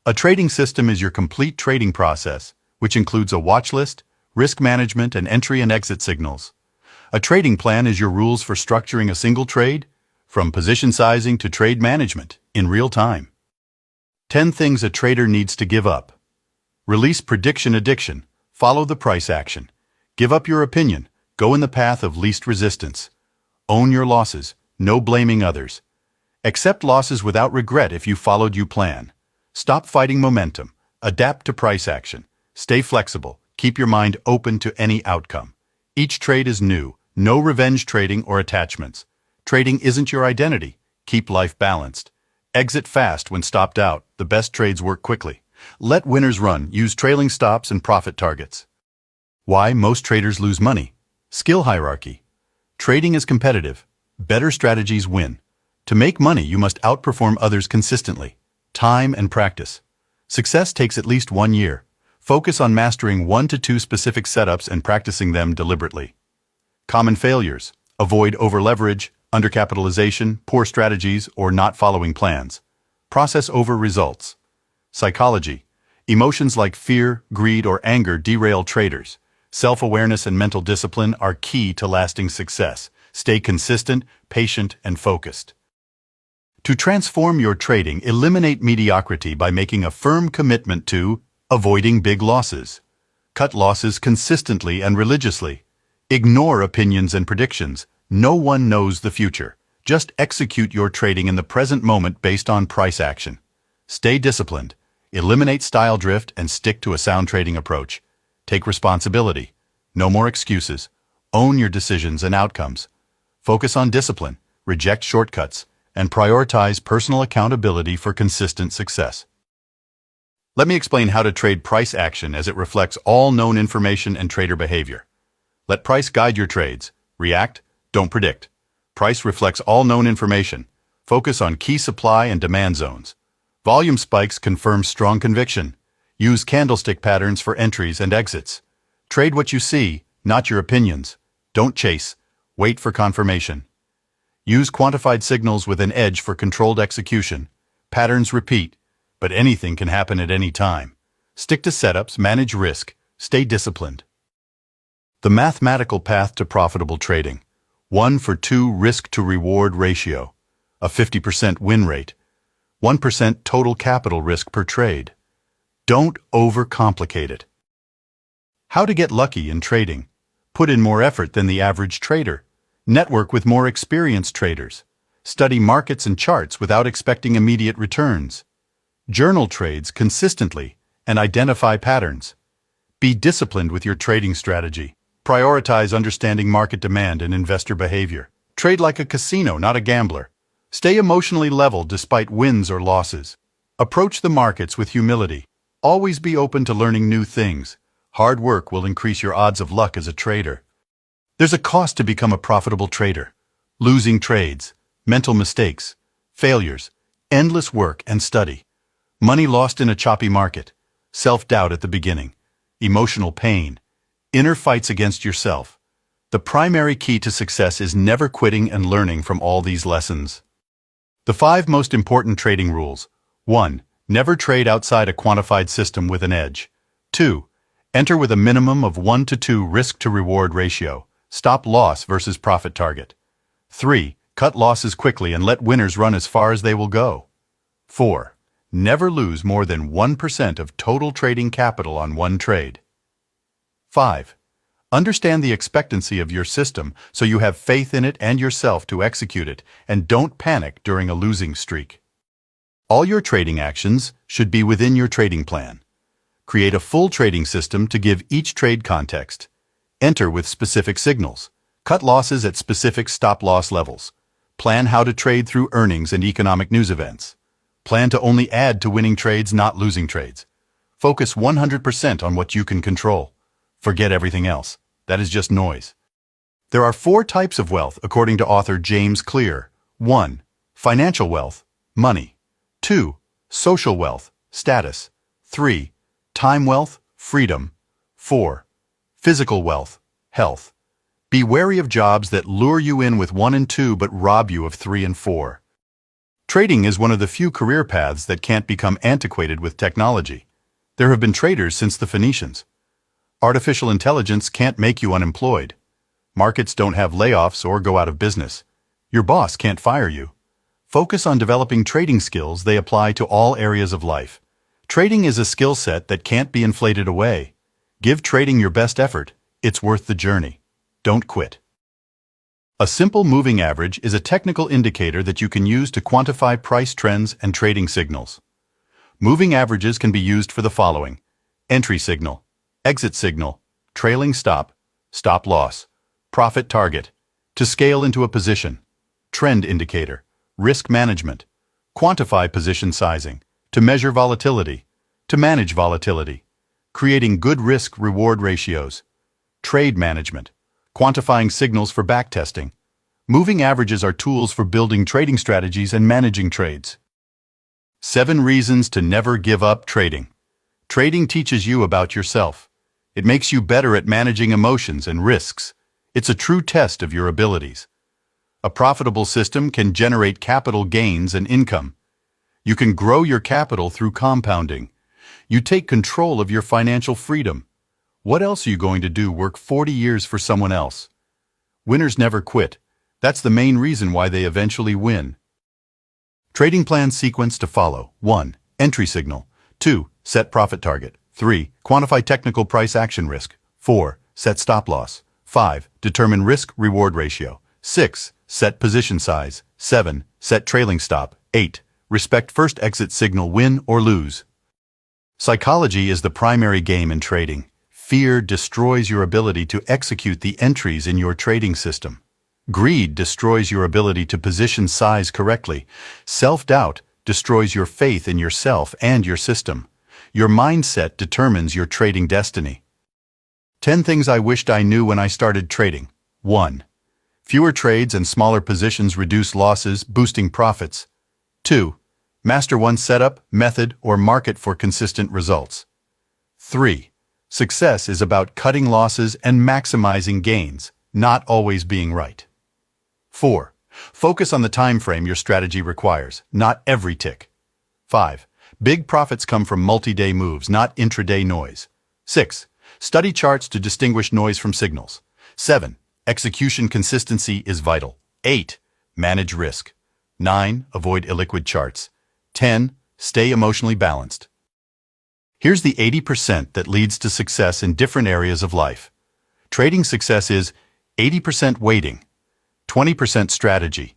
A trading system is your complete trading process, which includes a watch list, risk management, and entry and exit signals. A trading plan is your rules for structuring a single trade, from position sizing to trade management, in real time. 10 things a trader needs to give up. Release prediction addiction. Follow the price action. Give up your opinion. Go in the path of least resistance. Own your losses. No blaming others. Accept losses without regret if you followed your plan. Stop fighting momentum. Adapt to price action. Stay flexible. Keep your mind open to any outcome. Each trade is new. No revenge trading or attachments. Trading isn't your identity. Keep life balanced. Exit fast when stopped out. The best trades work quickly. Let winners run. Use trailing stops and profit targets. Why most traders lose money. Skill hierarchy. Trading is competitive. Better strategies win. To make money, you must outperform others consistently. Time and practice. Success takes at least 1 year. Focus on mastering 1 to 2 specific setups and practicing them deliberately. Common failures. Avoid overleverage, undercapitalization, poor strategies, or not following plans. Process over results. Psychology. Emotions like fear, greed, or anger derail traders. Self-awareness and mental discipline are key to lasting success. Stay consistent, patient, and focused. To transform your trading, eliminate mediocrity by making a firm commitment to avoiding big losses. Cut losses consistently and religiously. Ignore opinions and predictions. No one knows the future. Just execute your trading in the present moment based on price action. Stay disciplined. Eliminate style drift and stick to a sound trading approach. Take responsibility. No more excuses. Own your decisions and outcomes. Focus on discipline. Reject shortcuts. And prioritize personal accountability for consistent success. Let me explain how to trade price action as it reflects all known information and trader behavior. Let price guide your trades. React, don't predict. Price reflects all known information. Focus on key supply and demand zones. Volume spikes confirm strong conviction. Use candlestick patterns for entries and exits. Trade what you see, not your opinions. Don't chase. Wait for confirmation. Use quantified signals with an edge for controlled execution. Patterns repeat, but anything can happen at any time. Stick to setups, manage risk, stay disciplined. The mathematical path to profitable trading. 1-for-2 risk-to-reward ratio. A 50% win rate. 1% total capital risk per trade. Don't overcomplicate it. How to get lucky in trading. Put in more effort than the average trader. Network with more experienced traders. Study markets and charts without expecting immediate returns. Journal trades consistently and identify patterns. Be disciplined with your trading strategy. Prioritize understanding market demand and investor behavior. Trade like a casino, not a gambler. Stay emotionally level despite wins or losses. Approach the markets with humility. Always be open to learning new things. Hard work will increase your odds of luck as a trader. There's a cost to become a profitable trader. Losing trades, mental mistakes, failures, endless work and study. Money lost in a choppy market. Self-doubt at the beginning. Emotional pain. Inner fights against yourself. The primary key to success is never quitting and learning from all these lessons. The 5 most important trading rules. 1. Never trade outside a quantified system with an edge. 2. Enter with a minimum of 1-to-2 risk-to-reward ratio. Stop loss versus profit target. 3. Cut losses quickly and let winners run as far as they will go. 4. Never lose more than 1% of total trading capital on one trade. 5. Understand the expectancy of your system so you have faith in it and yourself to execute it, and don't panic during a losing streak. All your trading actions should be within your trading plan. Create a full trading system to give each trade context. Enter with specific signals. Cut losses at specific stop-loss levels. Plan how to trade through earnings and economic news events. Plan to only add to winning trades, not losing trades. Focus 100% on what you can control. Forget everything else. That is just noise. There are 4 types of wealth according to author James Clear. 1. Financial wealth, money. 2. Social wealth, status. 3. Time wealth, freedom. 4. Physical wealth, health. Be wary of jobs that lure you in with 1 and 2 but rob you of 3 and 4. Trading is one of the few career paths that can't become antiquated with technology. There have been traders since the Phoenicians. Artificial intelligence can't make you unemployed. Markets don't have layoffs or go out of business. Your boss can't fire you. Focus on developing trading skills they apply to all areas of life. Trading is a skill set that can't be inflated away. Give trading your best effort. It's worth the journey. Don't quit. A simple moving average is a technical indicator that you can use to quantify price trends and trading signals. Moving averages can be used for the following: entry signal, exit signal, trailing stop, stop loss, profit target, to scale into a position, trend indicator, risk management, quantify position sizing, to measure volatility, to manage volatility, creating good risk-reward ratios, trade management, quantifying signals for backtesting. Moving averages are tools for building trading strategies and managing trades. 7 reasons to never give up trading. Trading teaches you about yourself. It makes you better at managing emotions and risks. It's a true test of your abilities. A profitable system can generate capital gains and income. You can grow your capital through compounding. You take control of your financial freedom. What else are you going to do? Work 40 years for someone else? Winners never quit. That's the main reason why they eventually win. Trading plan sequence to follow. 1. Entry signal. 2. Set profit target. 3. Quantify technical price action risk. 4. Set stop loss. 5. Determine risk-reward ratio. 6. Set position size. 7. Set trailing stop. 8. Respect first exit signal, win or lose. Psychology is the primary game in trading. Fear destroys your ability to execute the entries in your trading system. Greed destroys your ability to position size correctly. Self-doubt destroys your faith in yourself and your system. Your mindset determines your trading destiny. 10 things I wished I knew when I started trading. 1. Fewer trades and smaller positions reduce losses, boosting profits. 2. Master one setup, method, or market for consistent results. 3. Success is about cutting losses and maximizing gains, not always being right. 4. Focus on the time frame your strategy requires, not every tick. 5. Big profits come from multi-day moves, not intraday noise. 6. Study charts to distinguish noise from signals. 7. Execution consistency is vital. 8. Manage risk. 9. Avoid illiquid charts. 10. Stay emotionally balanced. Here's the 80% that leads to success in different areas of life. Trading success is 80% waiting, 20% strategy.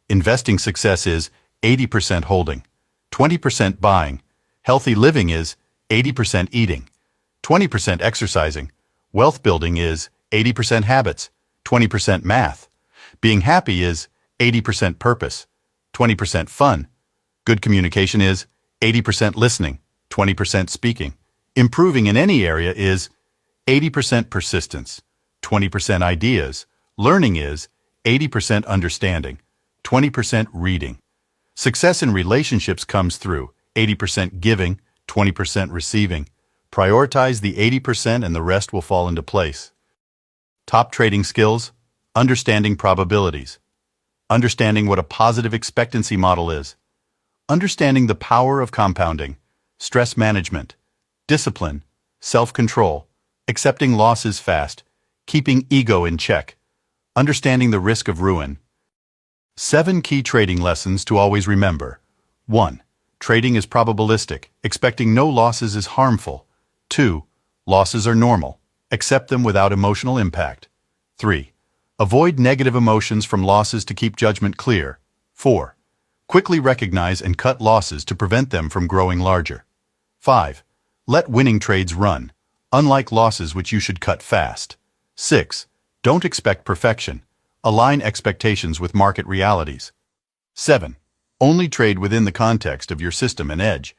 Investing success is 80% holding, 20% buying. Healthy living is 80% eating, 20% exercising. Wealth building is 80% habits, 20% math. Being happy is 80% purpose, 20% fun. Good communication is 80% listening, 20% speaking. Improving in any area is 80% persistence, 20% ideas. Learning is 80% understanding, 20% reading. Success in relationships comes through 80% giving, 20% receiving. Prioritize the 80% and the rest will fall into place. Top trading skills: understanding probabilities, understanding what a positive expectancy model is, understanding the power of compounding, stress management, discipline, self-control, accepting losses fast, keeping ego in check, understanding the risk of ruin. 7 key trading lessons to always remember. 1. Trading is probabilistic. Expecting no losses is harmful. 2. Losses are normal. Accept them without emotional impact. 3. Avoid negative emotions from losses to keep judgment clear. 4. Quickly recognize and cut losses to prevent them from growing larger. 5. Let winning trades run, unlike losses which you should cut fast. 6. Don't expect perfection. Align expectations with market realities. 7. Only trade within the context of your system and edge.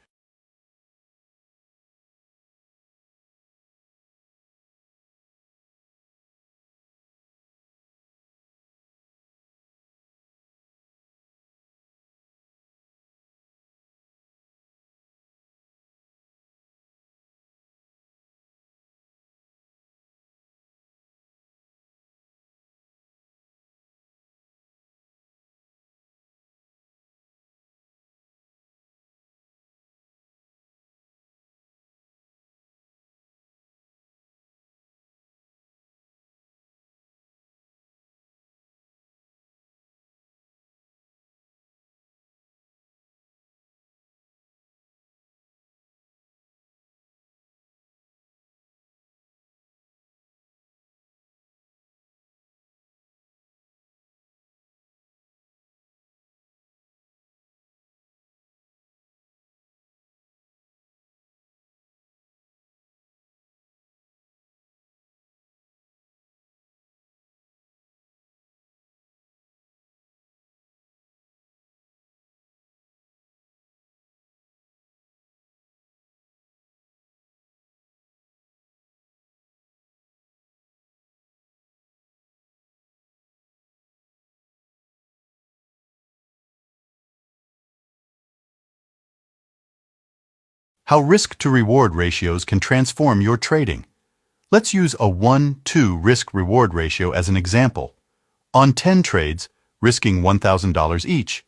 How risk-to-reward ratios can transform your trading. Let's use a 1-2 risk-reward ratio as an example. On 10 trades, risking $1,000 each.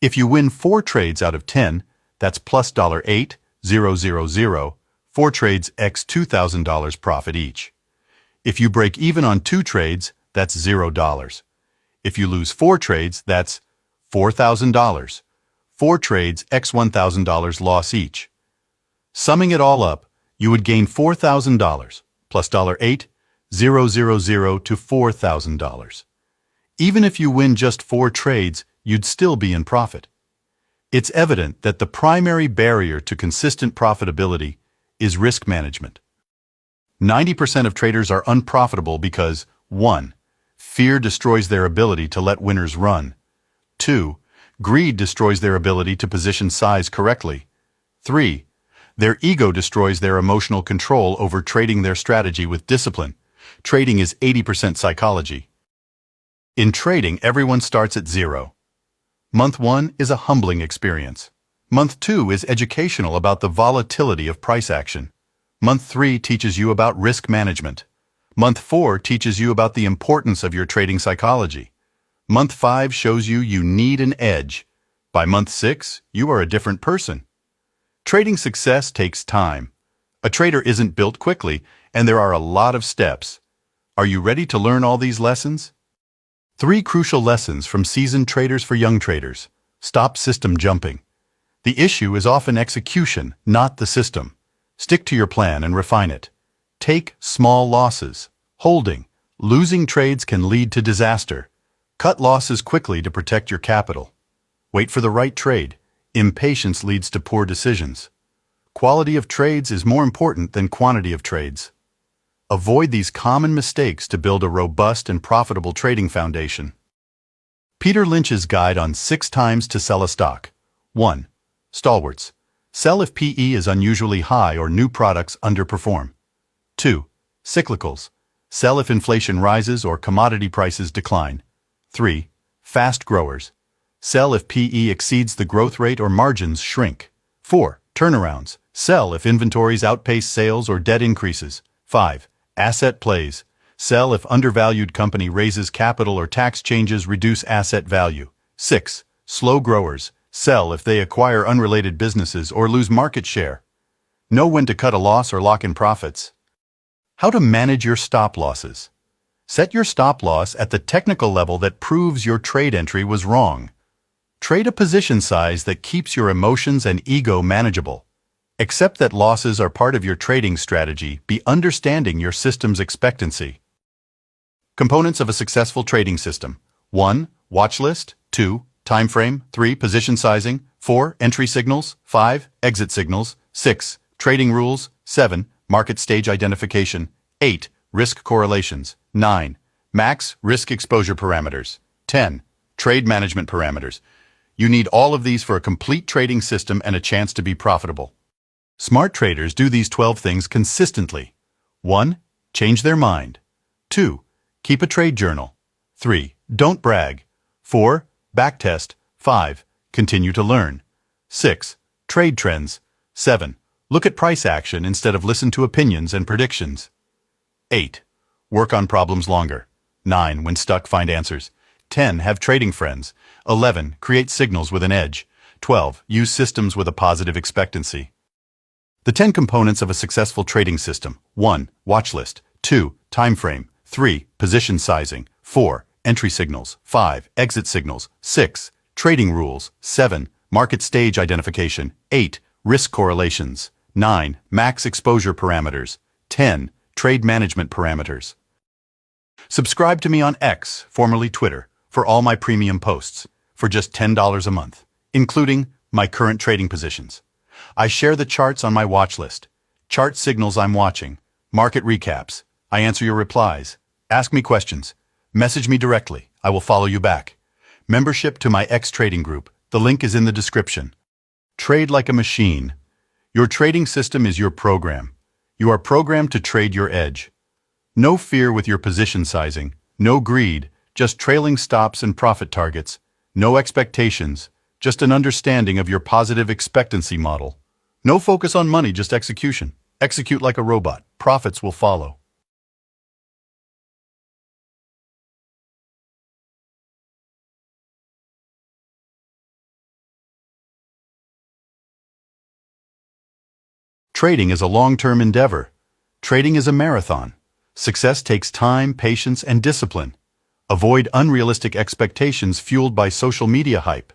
If you win 4 trades out of 10, that's plus $8,000, 4 trades x $2,000 profit each. If you break even on 2 trades, that's $0. If you lose 4 trades, that's $4,000. 4 trades x $1,000 loss each. Summing it all up, you would gain $4,000 plus $8,000 to $4,000. Even if you win just 4 trades, you'd still be in profit. It's evident that the primary barrier to consistent profitability is risk management. 90% of traders are unprofitable because 1. Fear destroys their ability to let winners run. 2. Greed destroys their ability to position size correctly. 3. Their ego destroys their emotional control over trading their strategy with discipline. Trading is 80% psychology. In trading, everyone starts at 0. Month 1 is a humbling experience. Month 2 is educational about the volatility of price action. Month 3 teaches you about risk management. Month 4 teaches you about the importance of your trading psychology. Month 5 shows you need an edge. By month 6, you are a different person. Trading success takes time. A trader isn't built quickly, and there are a lot of steps. Are you ready to learn all these lessons? 3 crucial lessons from seasoned traders for young traders. Stop system jumping. The issue is often execution, not the system. Stick to your plan and refine it. Take small losses. Holding. Losing trades can lead to disaster. Cut losses quickly to protect your capital. Wait for the right trade. Impatience leads to poor decisions. Quality of trades is more important than quantity of trades. Avoid these common mistakes to build a robust and profitable trading foundation. Peter Lynch's guide on 6 times to sell a stock. 1. Stalwarts. Sell if PE is unusually high or new products underperform. 2. Cyclicals. Sell if inflation rises or commodity prices decline. 3. Fast growers. Sell if PE exceeds the growth rate or margins shrink. 4. Turnarounds. Sell if inventories outpace sales or debt increases. 5. Asset plays. Sell if undervalued company raises capital or tax changes reduce asset value. 6. Slow growers. Sell if they acquire unrelated businesses or lose market share. Know when to cut a loss or lock in profits. How to manage your stop losses. Set your stop loss at the technical level that proves your trade entry was wrong. Trade a position size that keeps your emotions and ego manageable. Accept that losses are part of your trading strategy. Be understanding your system's expectancy. Components of a successful trading system. 1. Watch list. 2. Time frame. 3. Position sizing. 4. Entry signals. 5. Exit signals. 6. Trading rules. 7. Market stage identification. 8. Risk correlations. 9. Max risk exposure parameters. 10. Trade management parameters. You need all of these for a complete trading system and a chance to be profitable. Smart traders do these 12 things consistently. 1. Change their mind. 2. Keep a trade journal. 3. Don't brag. 4. Backtest. 5. Continue to learn. 6. Trade trends. 7. Look at price action instead of listen to opinions and predictions. 8. Work on problems longer. 9. When stuck, find answers. 10. Have trading friends. 11. Create signals with an edge. 12. Use systems with a positive expectancy. The 10 components of a successful trading system. 1. Watch list. 2. Time frame. 3. Position sizing. 4. Entry signals. 5. Exit signals. 6. Trading rules. 7. Market stage identification. 8. Risk correlations. 9. Max exposure parameters. 10. Trade management parameters. Subscribe to me on X, formerly Twitter, for all my premium posts, for just $10 a month, including my current trading positions. I share the charts on my watch list, chart signals I'm watching, market recaps. I answer your replies. Ask me questions. Message me directly. I will follow you back. Membership to my X trading group. The link is in the description. Trade like a machine. Your trading system is your program. You are programmed to trade your edge. No fear with your position sizing. No greed. Just trailing stops and profit targets. No expectations. Just an understanding of your positive expectancy model. No focus on money, just execution. Execute like a robot. Profits will follow. Trading is a long-term endeavor. Trading is a marathon. Success takes time, patience, and discipline. Avoid unrealistic expectations fueled by social media hype.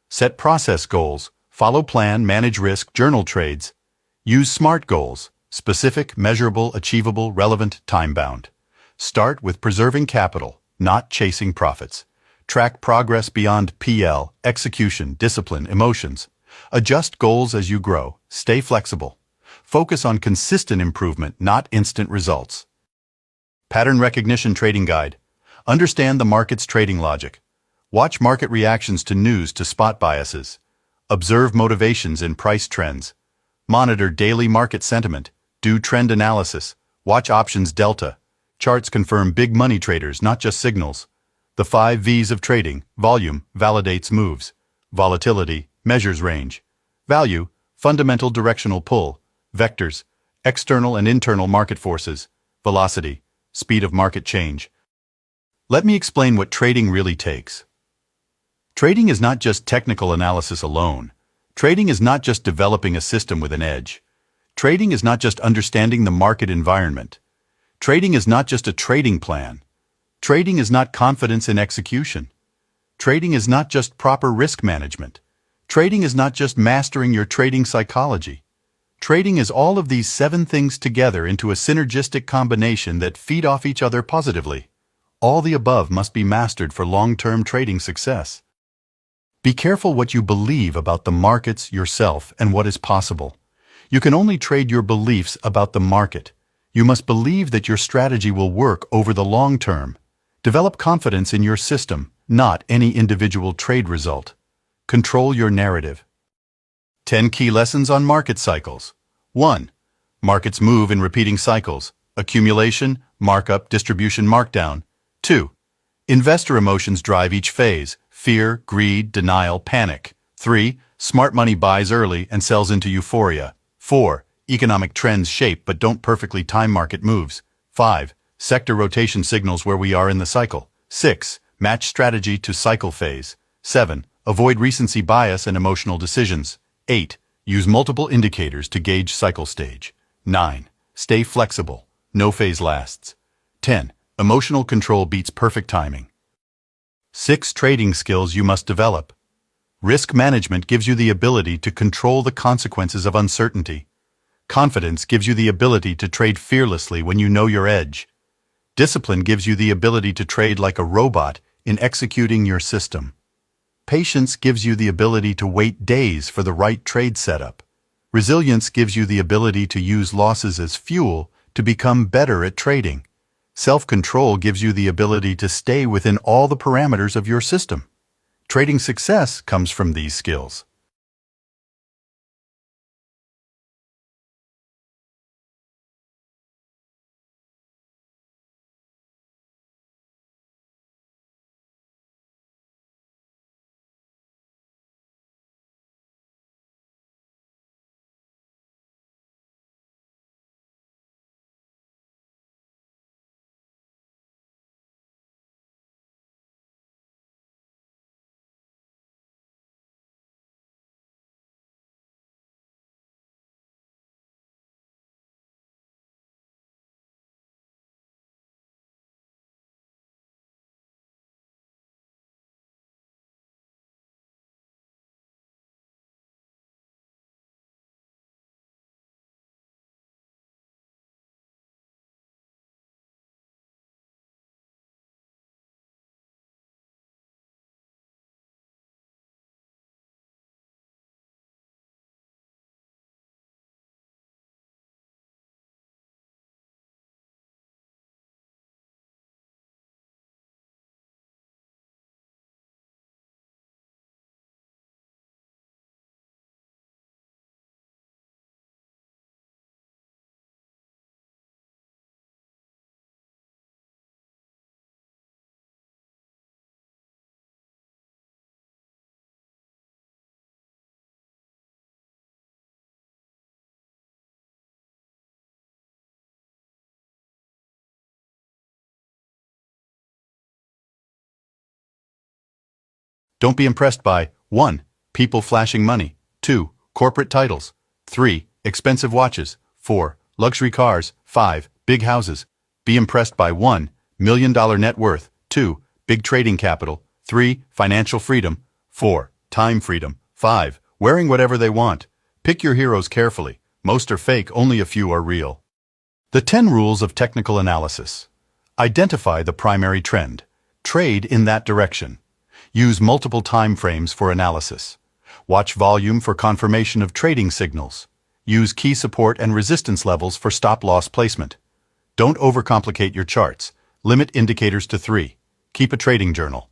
Set process goals. Follow plan, manage risk, journal trades. Use SMART goals. Specific, measurable, achievable, relevant, time-bound. Start with preserving capital, not chasing profits. Track progress beyond PL, execution, discipline, emotions. Adjust goals as you grow. Stay flexible. Focus on consistent improvement, not instant results. Pattern Recognition Trading Guide. Understand the market's trading logic. Watch market reactions to news to spot biases. Observe motivations in price trends. Monitor daily market sentiment. Do trend analysis. Watch options delta. Charts confirm big money traders, not just signals. The 5 V's of trading. Volume validates moves. Volatility measures range. Value, fundamental directional pull. Vectors, external and internal market forces. Velocity, speed of market change. Let me explain what trading really takes. Trading is not just technical analysis alone. Trading is not just developing a system with an edge. Trading is not just understanding the market environment. Trading is not just a trading plan. Trading is not confidence in execution. Trading is not just proper risk management. Trading is not just mastering your trading psychology. Trading is all of these 7 things together into a synergistic combination that feed off each other positively. All the above must be mastered for long-term trading success. Be careful what you believe about the markets, yourself, and what is possible. You can only trade your beliefs about the market. You must believe that your strategy will work over the long term. Develop confidence in your system, not any individual trade result. Control your narrative. 10 key lessons on market cycles. 1. Markets move in repeating cycles. Accumulation, markup, distribution, markdown. 2. Investor emotions drive each phase. Fear, greed, denial, panic. 3. Smart money buys early and sells into euphoria. 4. Economic trends shape but don't perfectly time market moves. 5. Sector rotation signals where we are in the cycle. 6. Match strategy to cycle phase. 7. Avoid recency bias and emotional decisions. 8. Use multiple indicators to gauge cycle stage. 9. Stay flexible. No phase lasts. 10. Emotional control beats perfect timing. 6 trading skills you must develop. Risk management gives you the ability to control the consequences of uncertainty. Confidence gives you the ability to trade fearlessly when you know your edge. Discipline gives you the ability to trade like a robot in executing your system. Patience gives you the ability to wait days for the right trade setup. Resilience gives you the ability to use losses as fuel to become better at trading. Self-control gives you the ability to stay within all the parameters of your system. Trading success comes from these skills. Don't be impressed by 1. People flashing money. 2. Corporate titles. 3. Expensive watches. 4. Luxury cars. 5. Big houses. Be impressed by 1. $1 million net worth. 2. Big trading capital. 3. Financial freedom. 4. Time freedom. 5. Wearing whatever they want. Pick your heroes carefully. Most are fake, only a few are real. The 10 rules of technical analysis. Identify the primary trend. Trade in that direction. Use multiple time frames for analysis. Watch volume for confirmation of trading signals. Use key support and resistance levels for stop-loss placement. Don't overcomplicate your charts. Limit indicators to 3. Keep a trading journal.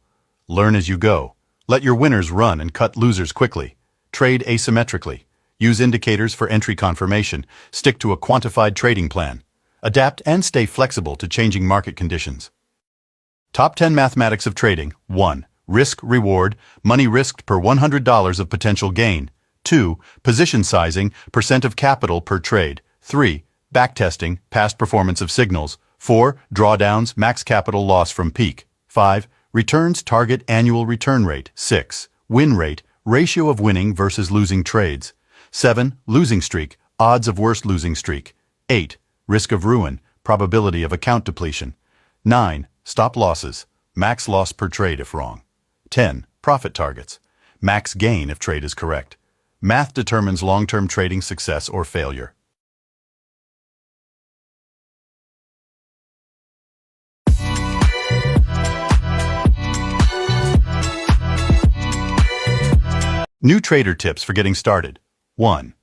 Learn as you go. Let your winners run and cut losers quickly. Trade asymmetrically. Use indicators for entry confirmation. Stick to a quantified trading plan. Adapt and stay flexible to changing market conditions. Top 10 mathematics of trading. 1. Risk-reward, money risked per $100 of potential gain. 2. Position sizing, percent of capital per trade. 3. Backtesting, past performance of signals. 4. Drawdowns, max capital loss from peak. 5. Returns target annual return rate. 6. Win rate, ratio of winning versus losing trades. 7. Losing streak, odds of worst losing streak. 8. Risk of ruin, probability of account depletion. 9. Stop losses, max loss per trade if wrong. 10. Profit targets, max gain if trade is correct. Math determines long-term trading success or failure. New trader tips for getting started. 1.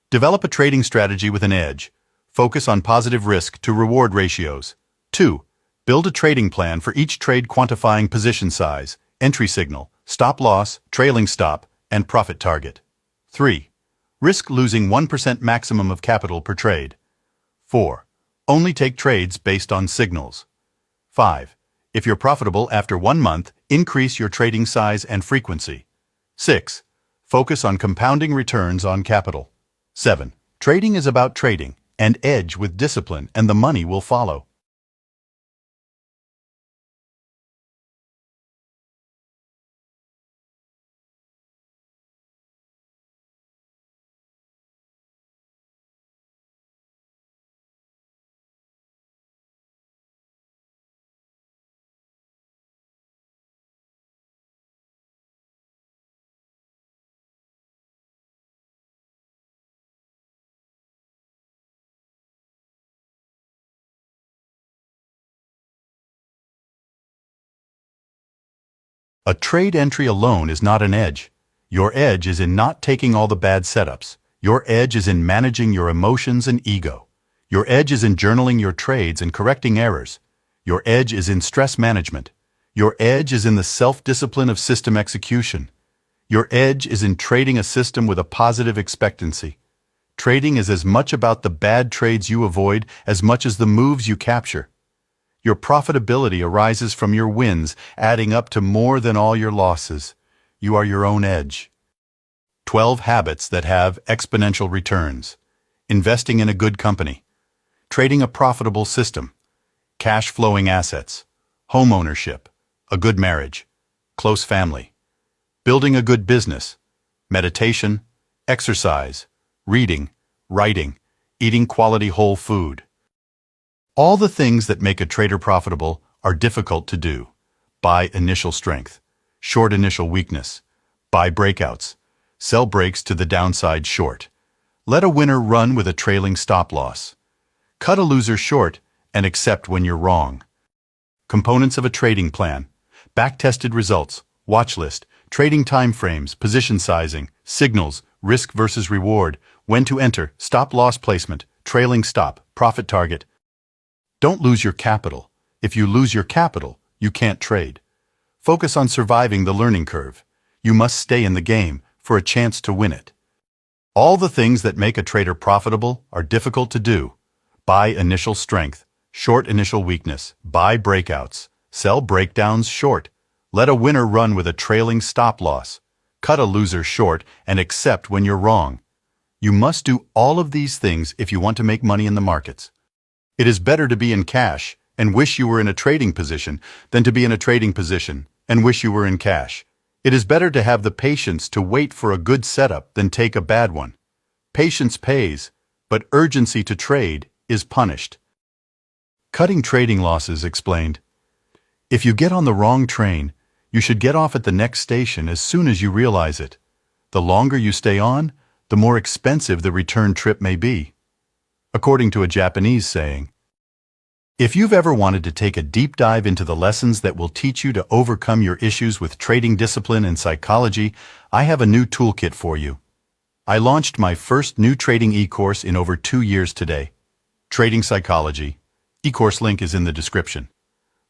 Develop a trading strategy with an edge. Focus on positive risk to reward ratios. 2. Build a trading plan for each trade quantifying position size, entry signal, stop loss, trailing stop, and profit target. 3. Risk losing 1% maximum of capital per trade. 4. Only take trades based on signals. 5. If you're profitable after 1 month, increase your trading size and frequency. 6. Focus on compounding returns on capital. 7. Trading is about trading, and edge with discipline, and the money will follow. A trade entry alone is not an edge. Your edge is in not taking all the bad setups. Your edge is in managing your emotions and ego. Your edge is in journaling your trades and correcting errors. Your edge is in stress management. Your edge is in the self-discipline of system execution. Your edge is in trading a system with a positive expectancy. Trading is as much about the bad trades you avoid as much as the moves you capture. Your profitability arises from your wins, adding up to more than all your losses. You are your own edge. 12 habits that have exponential returns. Investing in a good company. Trading a profitable system. Cash flowing assets. Home ownership. A good marriage. Close family. Building a good business. Meditation. Exercise. Reading. Writing. Eating quality whole food. All the things that make a trader profitable are difficult to do. Buy initial strength, short initial weakness, buy breakouts, sell breaks to the downside short. Let a winner run with a trailing stop loss. Cut a loser short and accept when you're wrong. Components of a trading plan: back-tested results, watch list, trading time frames, position sizing, signals, risk versus reward, when to enter, stop loss placement, trailing stop, profit target. Don't lose your capital. If you lose your capital, you can't trade. Focus on surviving the learning curve. You must stay in the game for a chance to win it. All the things that make a trader profitable are difficult to do. Buy initial strength, short initial weakness, buy breakouts, sell breakdowns short. Let a winner run with a trailing stop loss. Cut a loser short and accept when you're wrong. You must do all of these things if you want to make money in the markets. It is better to be in cash and wish you were in a trading position than to be in a trading position and wish you were in cash. It is better to have the patience to wait for a good setup than take a bad one. Patience pays, but urgency to trade is punished. Cutting trading losses explained. If you get on the wrong train, you should get off at the next station as soon as you realize it. The longer you stay on, the more expensive the return trip may be. According to a Japanese saying, if you've ever wanted to take a deep dive into the lessons that will teach you to overcome your issues with trading discipline and psychology, I have a new toolkit for you. I launched my first new trading e-course in over 2 years today. Trading Psychology. E-course link is in the description.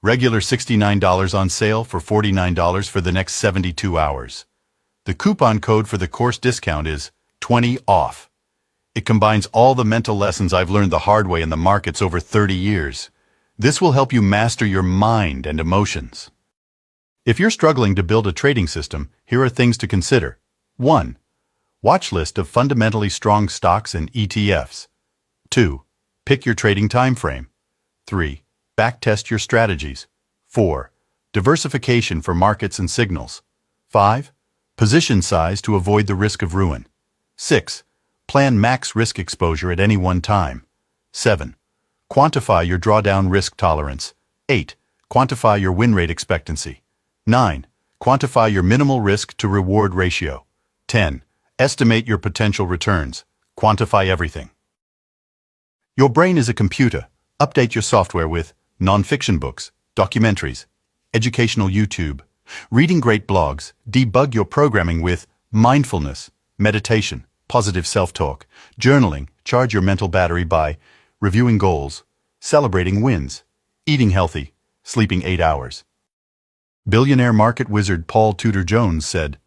Regular $69 on sale for $49 for the next 72 hours. The coupon code for the course discount is 20 off. It combines all the mental lessons I've learned the hard way in the markets over 30 years. This will help you master your mind and emotions. If you're struggling to build a trading system, here are things to consider. 1. Watch list of fundamentally strong stocks and ETFs. 2. Pick your trading time frame. 3. Backtest your strategies. 4. Diversification for markets and signals. 5. Position size to avoid the risk of ruin. 6. Plan max risk exposure at any one time. 7. Quantify your drawdown risk tolerance. 8. Quantify your win rate expectancy. 9. Quantify your minimal risk to reward ratio. 10. Estimate your potential returns. Quantify everything. Your brain is a computer. Update your software with non-fiction books, documentaries, educational YouTube, reading great blogs. Debug your programming with mindfulness, meditation, positive self-talk, journaling. Charge your mental battery by reviewing goals, celebrating wins, eating healthy, sleeping 8 hours. Billionaire market wizard Paul Tudor Jones said,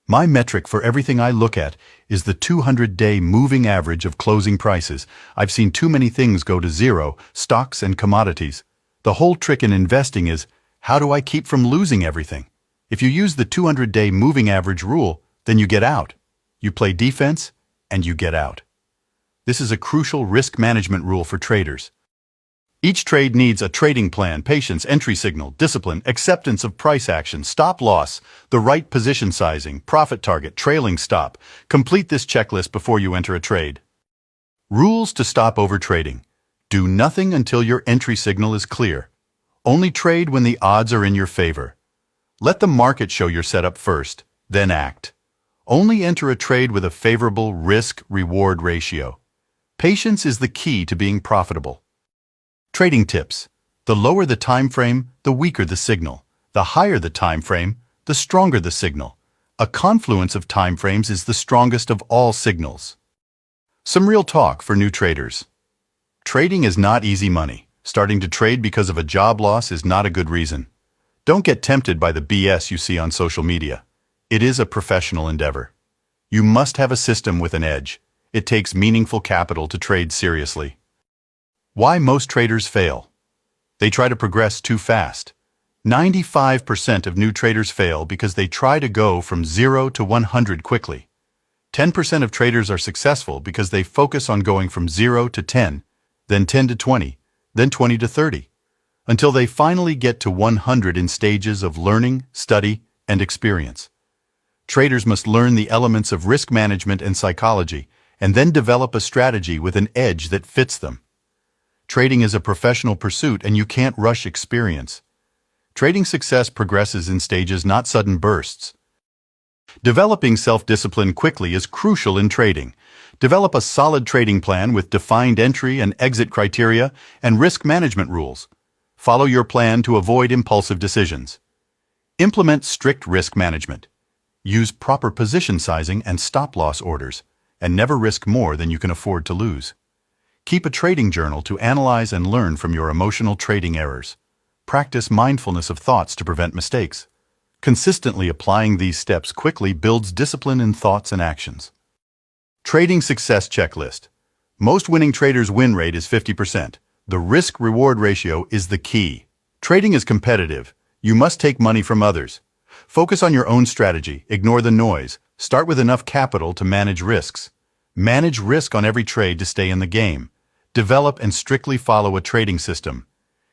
"My metric for everything I look at is the 200-day moving average of closing prices. I've seen too many things go to zero, stocks and commodities. The whole trick in investing is, how do I keep from losing everything? If you use the 200-day moving average rule, then you get out. You play defense, and you get out." This is a crucial risk management rule for traders. Each trade needs a trading plan, patience, entry signal, discipline, acceptance of price action, stop loss, the right position sizing, profit target, trailing stop. Complete this checklist before you enter a trade. Rules to stop overtrading. Do nothing until your entry signal is clear. Only trade when the odds are in your favor. Let the market show your setup first, then act. Only enter a trade with a favorable risk-reward ratio. Patience is the key to being profitable. Trading tips. The lower the time frame, the weaker the signal. The higher the time frame, the stronger the signal. A confluence of time frames is the strongest of all signals. Some real talk for new traders. Trading is not easy money. Starting to trade because of a job loss is not a good reason. Don't get tempted by the BS you see on social media. It is a professional endeavor. You must have a system with an edge. It takes meaningful capital to trade seriously. Why most traders fail. They try to progress too fast. 95% of new traders fail because they try to go from 0 to 100 quickly. 10% of traders are successful because they focus on going from 0 to 10, then 10 to 20, then 20 to 30, until they finally get to 100 in stages of learning, study, and experience. Traders must learn the elements of risk management and psychology, and then develop a strategy with an edge that fits them. Trading is a professional pursuit and you can't rush experience. Trading success progresses in stages, not sudden bursts. Developing self-discipline quickly is crucial in trading. Develop a solid trading plan with defined entry and exit criteria and risk management rules. Follow your plan to avoid impulsive decisions. Implement strict risk management. Use proper position sizing and stop-loss orders, and never risk more than you can afford to lose. Keep a trading journal to analyze and learn from your emotional trading errors. Practice mindfulness of thoughts to prevent mistakes. Consistently applying these steps quickly builds discipline in thoughts and actions. Trading success checklist. Most winning traders' win rate is 50%. The risk-reward ratio is the key. Trading is competitive. You must take money from others. Focus on your own strategy. Ignore the noise. Start with enough capital to manage risks. Manage risk on every trade to stay in the game. Develop and strictly follow a trading system.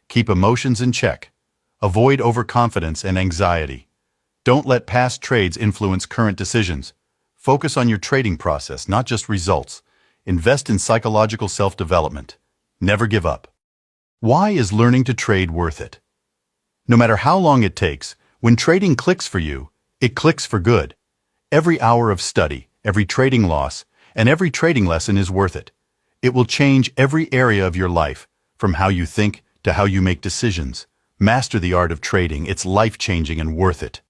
Keep emotions in check. Avoid overconfidence and anxiety. Don't let past trades influence current decisions. Focus on your trading process, not just results. Invest in psychological self-development. Never give up. Why is learning to trade worth it? No matter how long it takes, when trading clicks for you, it clicks for good. Every hour of study, every trading loss, and every trading lesson is worth it. It will change every area of your life, from how you think to how you make decisions. Master the art of trading. It's life-changing and worth it.